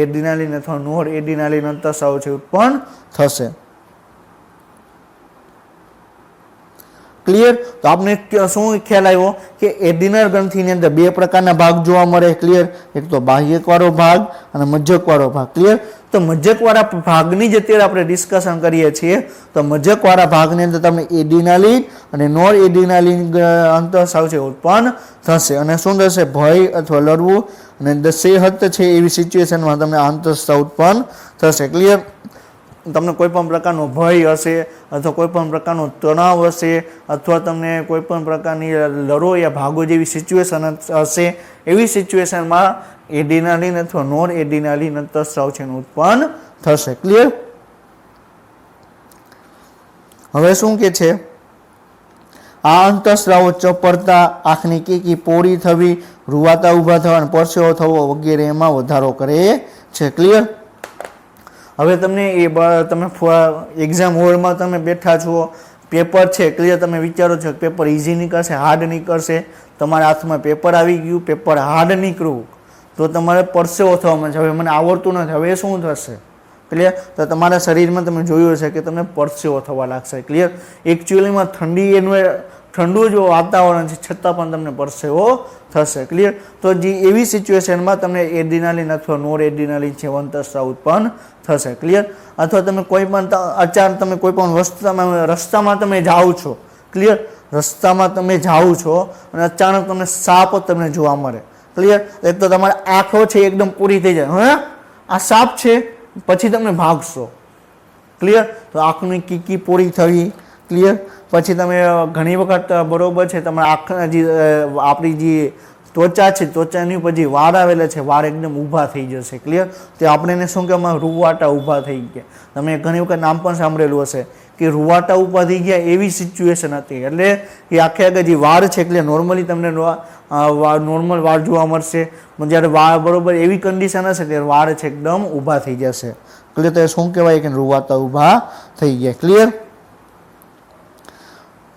એડિનાલિન અથવા નોર એડિનાલિન અંતઃસ્રાવ છે ઉત્પન્ન થશે. ક્લિયર? તો આપણે શું ખ્યાલ આવ્યો કે એડિનલ ગ્રંથિની અંદર 2 પ્રકારના ભાગ જોવા મળે. ક્લિયર? એક તો બાહ્યકવાળો ભાગ અને મજ્જકવાળો ભાગ. ક્લિયર? તો મજ્જકવાળા ભાગની જ અત્યારે આપણે ડિસ્કશન કરીએ છીએ. તો મજ્જકવાળા ભાગની અંદર તમને એડિનાલિન અને નોર એડિનાલિન અંતઃસ્રાવ છે ઉત્પન્ન થશે અને શું થશે? ભય અથવા લડવું અને સેહત છે એવી સિચ્યુએશનમાં તમને અંતઃસ્રાવ ઉત્પન્ન થશે. ક્લિયર? તમને કોઈ પણ પ્રકારનો ભય હશે અથવા કોઈ પણ પ્રકારનો તણાવ હશે અથવા તમને કોઈ પણ પ્રકારની લડો યા ભાગો જેવી સિચ્યુએશન હશે, એવી સિચ્યુએશનમાં એડિનાલિન અથવા નોર એડિનાલિન અંતઃસ્રાવ છે ઉત્પન્ન થશે. ક્લિયર? હવે શું કે છે? આ અંતઃસ્રાવો ચપળતા, આંખની કીકી પોળી થવી, રૂવાતા ઊભા થવા અને પરસેવો થવો વગેરે એમાં વધારો કરે છે. ક્લિયર? હવે તમને તમે એક્ઝામ હોલમાં તમે બેઠા છો, પેપર છે. ક્લિયર? તમે વિચારો છો કે પેપર ઇઝી નીકળશે, હાર્ડ નીકળશે. તમારા હાથમાં પેપર આવી ગયું, પેપર હાર્ડ નીકળવું તો તમારે પરસેવો થવા માંડશે. હવે મને આવડતું નથી, હવે શું થશે? ક્લિયર? તો તમારા શરીરમાં તમે જોયું હશે કે તમને પરસેવો થવા લાગશે. ક્લિયર? એકચ્યુઅલીમાં ઠંડુ જ વાતાવરણ છે છતાં પણ તમને પરસેવો થશે. ક્લિયર? તો જે એવી સિચ્યુએશનમાં તમને એડિનાલિન અથવા નોર એડિનાલિન છે અંતઃસ્રાવ ઉત્પન્ન થશે. ક્લિયર? અથવા તમે કોઈ પણ અચાનક તમે કોઈ પણ રસ્તામાં તમે જાઓ છો. ક્લિયર? રસ્તામાં તમે જાઓ છો અને અચાનક તમને સાપ તમને જોવા મળે. ક્લિયર? એક તો તમારી આંખો છે એકદમ પૂરી થઈ જાય, હા આ સાપ છે, પછી તમે ભાગશો. ક્લિયર? તો આંખની કીકી પૂરી થવી. ક્લિયર? પછી તમે ઘણી વખત બરોબર છે તમારા આંખના જે આપણી જે ત્વચા છે, ત્વચાની ઉપર જે વાળ આવેલા છે, વાળ એકદમ ઊભા થઈ જશે. ક્લિયર? તો આપણે એને શું કહેવામાં, રૂવાટા ઊભા થઈ ગયા. તમે ઘણી વખત નામ પણ સાંભળેલું હશે કે રૂવાટા ઊભા થઈ ગયા, એવી સિચ્યુએશન હતી. એટલે એ આખે જે વાળ છે, એટલે નોર્મલી તમને નોર્મલ વાળ જોવા મળશે. જ્યારે વાળ બરોબર એવી કન્ડિશન હશે ત્યારે વાળ છે એકદમ ઊભા થઈ જશે. ક્લિયર? તો શું કહેવાય કે રૂવાટા ઊભા થઈ ગયા. ક્લિયર?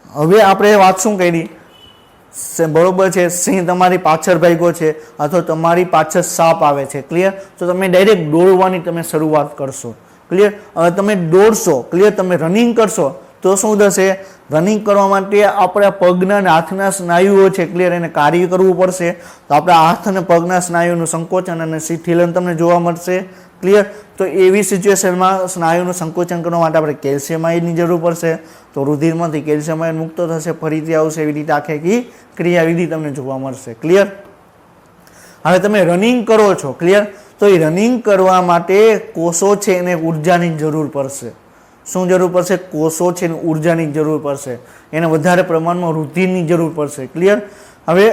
હવે આપણે વાત શું કરી, બરોબર છે, સિંહ તમારી પાછળ ભાગ્યો છે અથવા તમારી પાછળ સાપ આવે છે. ક્લિયર? તો તમે ડાયરેક્ટ દોડવાની તમે શરૂઆત કરશો. ક્લિયર? હવે તમે દોડશો, ક્લિયર, તમે રનિંગ કરશો તો શું થશે, રનિંગ કરવા માટે આપણા પગના અને હાથના સ્નાયુઓ છે, ક્લિયર, એને કાર્ય કરવું પડશે. તો આપણા હાથ અને પગના સ્નાયુનું સંકોચન અને શિથિલન તમને જોવા મળશે. ક્લિયર? તો એવી સિચ્યુએશનમાં સ્નાયુનું સંકોચન કરવા માટે આપણે કેલ્શિયમ આયનની જરૂર પડશે. તો રુધિરમાંથી કેલ્શિયમ આયન મુક્ત થશે, ફરીથી આવશે, એવી રીતે આખી ક્રિયાવિધિ તમને જોવા મળશે. ક્લિયર? હવે તમે રનિંગ કરો છો, ક્લિયર, તો એ રનિંગ કરવા માટે કોષો છે એને ઉર્જાની જરૂર પડશે. શું જરૂર પડશે? કોષો છે એને ઉર્જાની જરૂર પડશે, એને વધારે પ્રમાણમાં રુધિરની જરૂર પડશે. ક્લિયર? હવે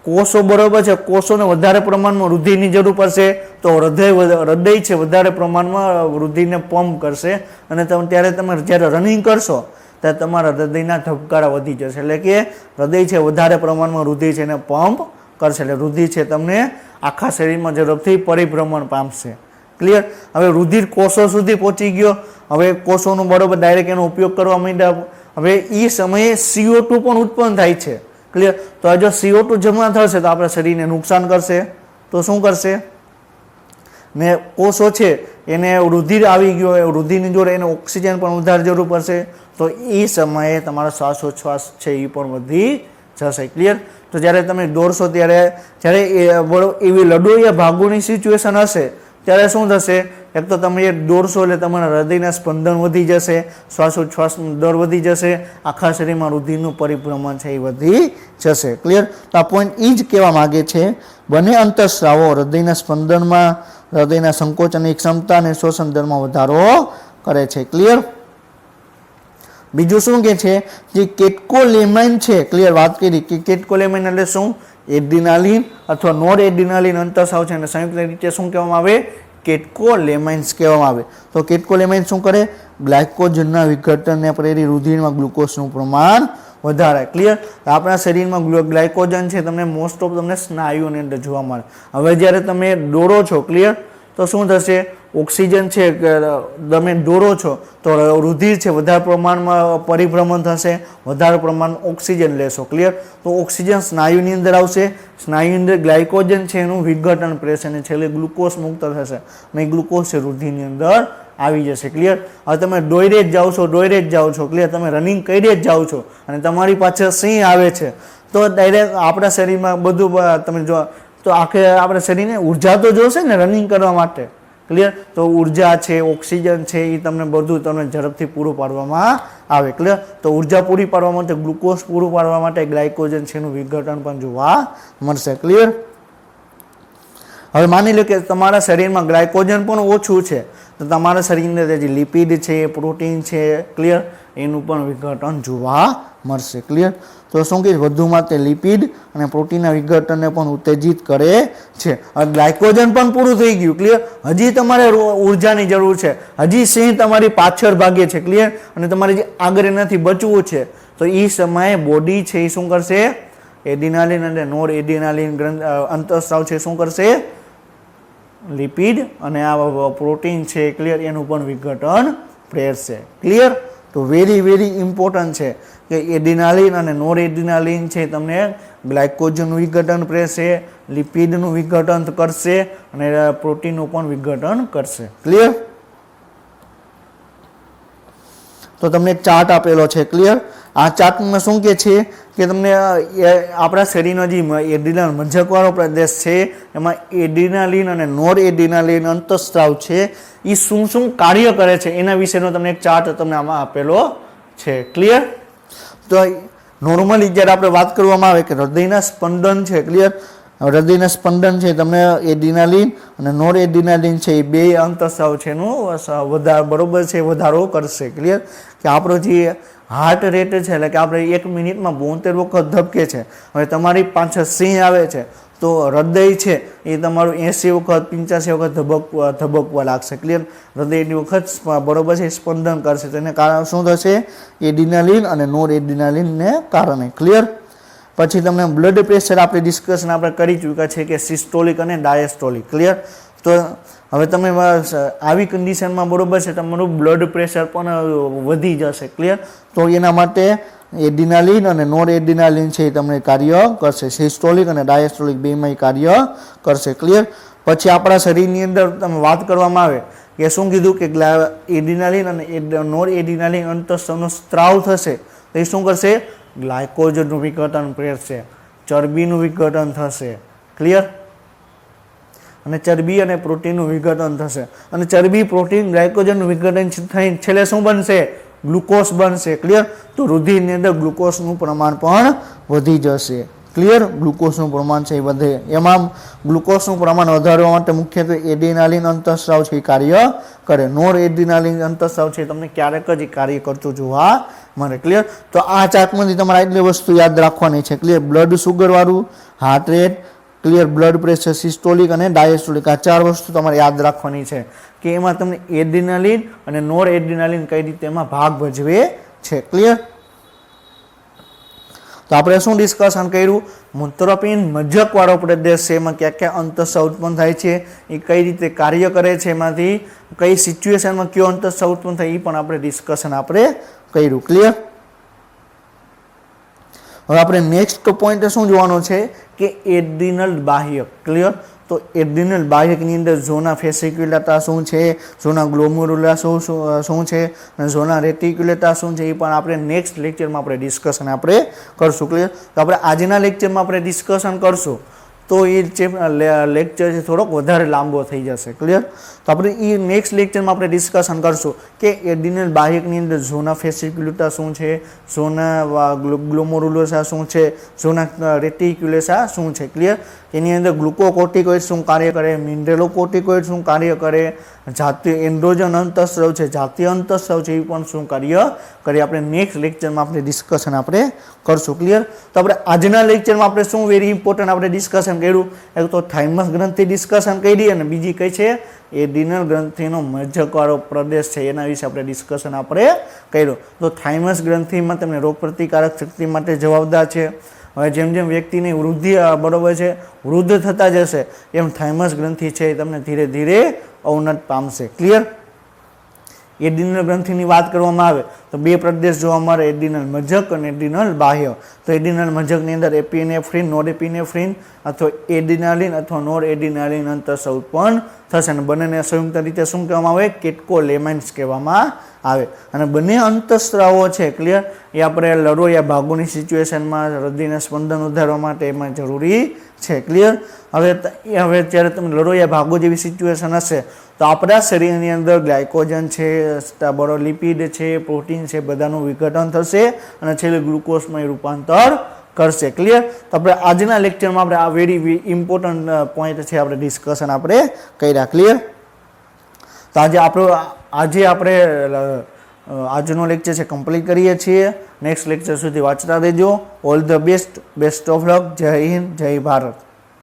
કોષો બરોબર છે, કોષોને વધારે પ્રમાણમાં રુધિરની જરૂર પડશે તો હૃદય છે વધારે પ્રમાણમાં રુધિરને પંપ કરશે અને ત્યારે તમે જ્યારે રનિંગ કરશો ત્યારે તમારા હૃદયના ધબકારા વધી જશે. એટલે કે હૃદય છે વધારે પ્રમાણમાં રુધિર છે એને પંપ કરશે, એટલે રુધિર છે તમને આખા શરીરમાં ઝડપથી પરિભ્રમણ પામશે. ક્લિયર? હવે રુધિર કોષો સુધી પહોંચી ગયો. હવે કોષોનો બરોબર ડાયરેક્ટ એનો ઉપયોગ કરવા માંડ્યા. હવે એ સમયે CO2 પણ ઉત્પન્ન થાય છે. ક્લિયર? તો જો CO2 જમા થશે તો આપણા શરીરને નુકસાન કરશે. તો શું કરશે, ને કોષો છે એને રુધિર આવી ગયો, રુધિરની જોડે એને ઓક્સિજન પણ વધારે જરૂર પડશે. તો એ સમયે તમારો શ્વાસોચ્છ્વાસ છે એ પણ વધી જશે. ક્લિયર? તો જ્યારે તમે દોડશો ત્યારે એવી લડોયા ભાગોની સિચ્યુએશન હશે ત્યારે શું થશે, એક તો તમે દોડશો એટલે તમારા હૃદયના સ્પંદન વધી જશે, શ્વાસોચ્છ્વાસનો દર વધી જશે, આખા શરીરમાં રુધિરનું પરિભ્રમણ છે એ વધી જશે. ક્લિયર? તો આ પોઈન્ટ એ જ કહેવા માગે છે, બંને અંતઃસ્રાવો હૃદયના સ્પંદનમાં, હૃદયના સંકોચનની ક્ષમતા અને શ્વસન દરમાં વધારો કરે છે. ક્લિયર? બીજું શું કે છે, જે કેટેકોલેમાઇન છે, ક્લિયર, વાત કરી કે કેટેકોલેમાઇન એટલે શું, એડ્રીનાલિન અથવા નોર એડ્રીનાલિન અંતઃસ્રાવ છે અને સંયુક્ત રીતે શું કહેવામાં આવે, કેટેકોલેમાઇન્સ કહેવામાં આવે. તો કેટેકોલેમાઇન શું કરે, ગ્લાયકોજનના વિઘટનને પ્રેરી રુધિરમાં ગ્લુકોઝનું પ્રમાણ વધારે. ક્લિયર? આપણા શરીરમાં ગ્લાયકોજન છે તમને મોસ્ટ ઓફ તમને સ્નાયુની અંદર જોવા મળે. હવે જ્યારે તમે દોડો છો, ક્લિયર, તો શું થશે, ઓક્સિજન છે તમે દોડો છો તો રુધિર છે વધારે પ્રમાણમાં પરિભ્રમણ થશે, વધારે પ્રમાણમાં ઓક્સિજન લેશો. ક્લિયર? તો ઓક્સિજન સ્નાયુની અંદર આવશે, સ્નાયુની અંદર ગ્લાયકોજન છે એનું વિઘટન રહેશે અને છેલ્લે ગ્લુકોઝ મુક્ત થશે અને ગ્લુકોઝ છે રુધિરની અંદર આવી જશે. ક્લિયર? હવે તમે દોડે જ જાઓ છો, ક્લિયર, તમે રનિંગ કરી જ જાઓ છો અને તમારી પાછળ સિંહ આવે છે તો ડાયરેક્ટ આપણા શરીરમાં બધું તમે જો તો આખે આપણા શરીરને ઉર્જા તો જોશે ને રનિંગ કરવા માટે. ક્લિયર? તો ઉર્જા છે, ઓક્સિજન છે એ તમને બધું તમને ઝડપથી પૂરું પાડવામાં આવે. ક્લિયર? તો ઉર્જા પૂરી પાડવા માટે, ગ્લુકોઝ પૂરું પાડવા માટે ગ્લાયકોજન છે એનું વિઘટન પણ જોવા મળશે. ક્લિયર? હવે માની લો કે તમારા શરીરમાં ગ્લાયકોજન પણ ઓછું છે તો તમારા શરીરની અંદર જે લિપિડ છે, પ્રોટીન છે, ક્લિયર, એનું પણ વિઘટન જોવા મળશે. ક્લિયર? તો શું કે વધુમાં તે લિપિડ અને પ્રોટીનના વિઘટનને પણ ઉત્તેજિત કરે છે. હવે ગ્લાયકોજન પણ પૂરું થઈ ગયું. ક્લિયર? હજી તમારે ઉર્જાની જરૂર છે, હજી સિંહ તમારી પાછળ ભાગે છે. ક્લિયર? અને તમારે જે આગળ નથી બચવું છે તો એ સમયે બોડી છે એ શું કરશે, એડ્રીનાલિન અને નોર એડ્રીનાલિન અંતઃસ્રાવ છે શું કરશે, લિપિડ અને આ પ્રોટીન છે, ક્લિયર, એનું પણ વિઘટન પ્રેરશે. ક્લિયર? તો વેરી ઇમ્પોર્ટન્ટ છે કે એડ્રીનાલિન અને નોર એડ્રીનાલિન છે તમને ગ્લાયકોજનનું વિઘટન પ્રેરશે, લિપિડનું વિઘટન કરશે અને પ્રોટીનનું પણ વિઘટન કરશે. ક્લિયર? તો તમને ચાર્ટ આપેલો છે. ક્લિયર? આ ચાર્ટમાં શું કે છે કે તમને આપણા શરીરનો જે એડ્રીનલ મજકવાળો પ્રદેશ છે એમાં એડ્રીનાલિન અને નોર એડ્રીનાલિન અંતઃસ્રાવ છે એ શું કાર્ય કરે છે એના વિશેનો તમને એક ચાર્ટ તમને આમાં આપેલો છે. ક્લિયર? તો નોર્મલી જ્યારે આપણે વાત કરવામાં આવે કે હૃદયના સ્પંદન છે, ક્લિયર, હૃદયના સ્પંદન છે તમને એડ્રીનાલિન અને નોર એડ્રીનાલિન છે એ બે અંતસ્રાવ છે એનું વધારો બરોબર છે વધારો કરશે. ક્લિયર કે આપણો જે હાર્ટ રેટ છે એટલે કે આપણે 1 મિનિટમાં 72 વખત ધબકે છે. હવે તમારી પાછળ સિંહ આવે છે તો હૃદય છે એ તમારું 80 વખત 85 વખત ધબકવા લાગશે. ક્લિયર હૃદયની વખત બરોબર છે સ્પંદન કરશે. તેને કારણે શું થશે? એડ્રીનાલિન અને નોર એડ્રીનાલિનને કારણે. ક્લિયર. પછી તમને બ્લડ પ્રેશર આપણે ડિસ્કશન આપણે કરી ચૂક્યા છે કે સિસ્ટોલિક અને ડાયસ્ટોલિક. ક્લિયર. તો હવે તમે આવી કન્ડિશનમાં બરોબર છે તમારું બ્લડ પ્રેશર પણ વધી જશે. ક્લિયર. તો એના માટે એડ્રીનાલિન અને નોર એડ્રીનાલિન છે એ તમને કાર્ય કરશે. સિસ્ટોલિક અને ડાયસ્ટોલિક બેમાં કાર્ય કરશે. ક્લિયર. પછી આપણા શરીરની અંદર તમે વાત કરવામાં આવે કે શું કીધું કે એડ્રીનાલિન અને નોર એડ્રીનાલિન અંતસ્રાવનો સ્ત્રાવ થશે તો એ શું કરશે? ગ્લાયકોજનનું વિઘટન કરશે, ચરબીનું વિઘટન થશે. ક્લિયર. અને ચરબી અને પ્રોટીનનું વિઘટન થશે અને ચરબી પ્રોટીન ગ્લાયકોજનનું વિઘટન થઈને છેલ્લે શું બનશે? ગ્લુકોઝ બનશે. ક્લિયર. તો રુધિરની અંદર ગ્લુકોઝનું પ્રમાણ પણ વધી જશે. ક્લિયર. ગ્લુકોઝનું પ્રમાણ છે એ વધે. એમાં ગ્લુકોઝનું પ્રમાણ વધારવા માટે મુખ્યત્વે એડ્રીનાલિન અંતસ્રાવ છે એ કાર્ય કરે. નોર એડ્રીનાલિન અંતસ્રાવ છે તમને ક્યારેક જ કાર્ય કરતું જોવા મળે. ક્લિયર. તો આ ચાર્ટમાંથી તમારે આટલી વસ્તુ યાદ રાખવાની છે. ક્લિયર. બ્લડ સુગર વાળું, heart rate, clear, blood pressure, systolic અને ડાયસ્ટોલિક આ 4 વસ્તુ તમારે યાદ રાખવાની છે કે એમાં તમને એડ્રીનાલિન અને નોર એડ્રીનાલિન કઈ રીતે એમાં ભાગ ભજવે છે. ક્લિયર. તો આપણે શું ડિસ્કશન કર્યું? મૂત્રપિંડ મજ્જકવાળો પ્રદેશ છે એમાં ક્યાં ક્યાં અંતસ્રાવ ઉત્પન્ન થાય છે, એ કઈ રીતે કાર્ય કરે છે, એમાંથી કઈ સિચ્યુએશનમાં કયો અંતસ્રાવ ઉત્પન્ન થાય એ પણ આપણે ડિસ્કશન આપણે કર્યું. ક્લિયર. હવે આપણે નેક્સ્ટ પોઈન્ટ શું જોવાનો છે કે એડ્રીનલ બાહ્યક. ક્લિયર. તો એડ્રીનલ બાહ્યકની અંદર ઝોના ફેસિક્યુલેટા શું છે, ઝોના ગ્લોમેરુલા શું છે અને ઝોના રેટિક્યુલેટા શું છે એ પણ આપણે નેક્સ્ટ લેક્ચરમાં આપણે ડિસ્કશન આપણે કરશું. ક્લિયર. તો આપણે આજના લેક્ચરમાં આપણે ડિસ્કશન કરશું તો એ લેક્ચર છે થોડોક વધારે લાંબો થઈ જશે. ક્લિયર. તો આપણે એ નેક્સ્ટ લેક્ચરમાં આપણે ડિસ્કશન કરશું કે એડ્રીનલ બાહ્યકની અંદર ઝોના ફેસિક્યુલેટા શું છે, ઝોના ગ્લોમેરુલોસા શું છે, ઝોના રેટિક્યુલેટા શું છે. ક્લિયર. એની અંદર ગ્લુકોકોર્ટિકોઇડ શું કાર્ય કરે, મિનરલોકોર્ટિકોઇડ શું કાર્ય કરે, જાતીય એન્ડ્રોજન અંતસ્રાવ છે, જાતીય અંતસ્રાવ છે એ પણ શું કાર્ય કરે આપણે નેક્સ્ટ લેક્ચરમાં આપણે ડિસ્કશન આપણે કરશું. ક્લિયર. તો આપણે આજના લેક્ચરમાં આપણે શું વેરી ઇમ્પોર્ટન્ટ આપણે ડિસ્કશન કર્યું? એક તો થાઇમસ ગ્રંથિ ડિસ્કશન કરી અને બીજી કઈ છે એડ્રીનલ ગ્રંથિનો મજ્જકવાળો પ્રદેશ છે એના વિશે આપણે ડિસ્કશન આપણે કર્યું. તો થાઇમસ ગ્રંથિમાં તમને રોગ પ્રતિકારક શક્તિ માટે જવાબદાર છે. હવે જેમ જેમ વ્યક્તિની વૃદ્ધિ બરોબર છે વૃદ્ધ થતા જશે એમ થાઇમસ ગ્રંથિ છે એ તમને ધીરે ધીરે અવનત પામશે. ક્લિયર. એડ્રીનલ ગ્રંથિની વાત કરવામાં આવે તો બે પ્રદેશ જોવા મળે, એડ્રીનલ મજ્જક અને એડ્રીનલ બાહ્ય. તો એડ્રીનલ મજ્જકની અંદર એપિનેફ્રિન, નોરેપિનેફ્રિન અથવા એડ્રીનાલિન અથવા નોર એડ્રીનાલિન અંતસ્રાવ ઉત્પન્ન થશે અને બંનેને સંયુક્ત રીતે શું કહેવામાં આવે? કેટેકોલેમાઇન્સ કહેવામાં આવે. અને બંને અંતસ્રાવો છે ક્લિયર એ આપણે લડોયા ભાગોની સિચ્યુએશનમાં હૃદયના સ્પંદન વધારવા માટે એમાં જરૂરી છે. ક્લિયર. હવે જ્યારે તમે લડોયા ભાગો જેવી સિચ્યુએશન હશે તો આપણા શરીરની અંદર ગ્લાયકોજન છે, લિપિડ છે, પ્રોટીન છે બધાનું વિઘટન થશે અને છેલ્લે ગ્લુકોઝમાં રૂપાંતર કરશે. ક્લિયર. તો આપણે આજના લેક્ચરમાં આપણે આ વેરી ઇમ્પોર્ટન્ટ પોઈન્ટ છે આપણે ડિસ્કશન આપણે કર્યા. ક્લિયર. તો આજે આપણે આજનો લેક્ચર છે કમ્પ્લીટ કરીએ છીએ. નેક્સ્ટ લેક્ચર સુધી વાંચતા રહેજો. All the best. Best of luck. જય હિન્દ, જય ભારત.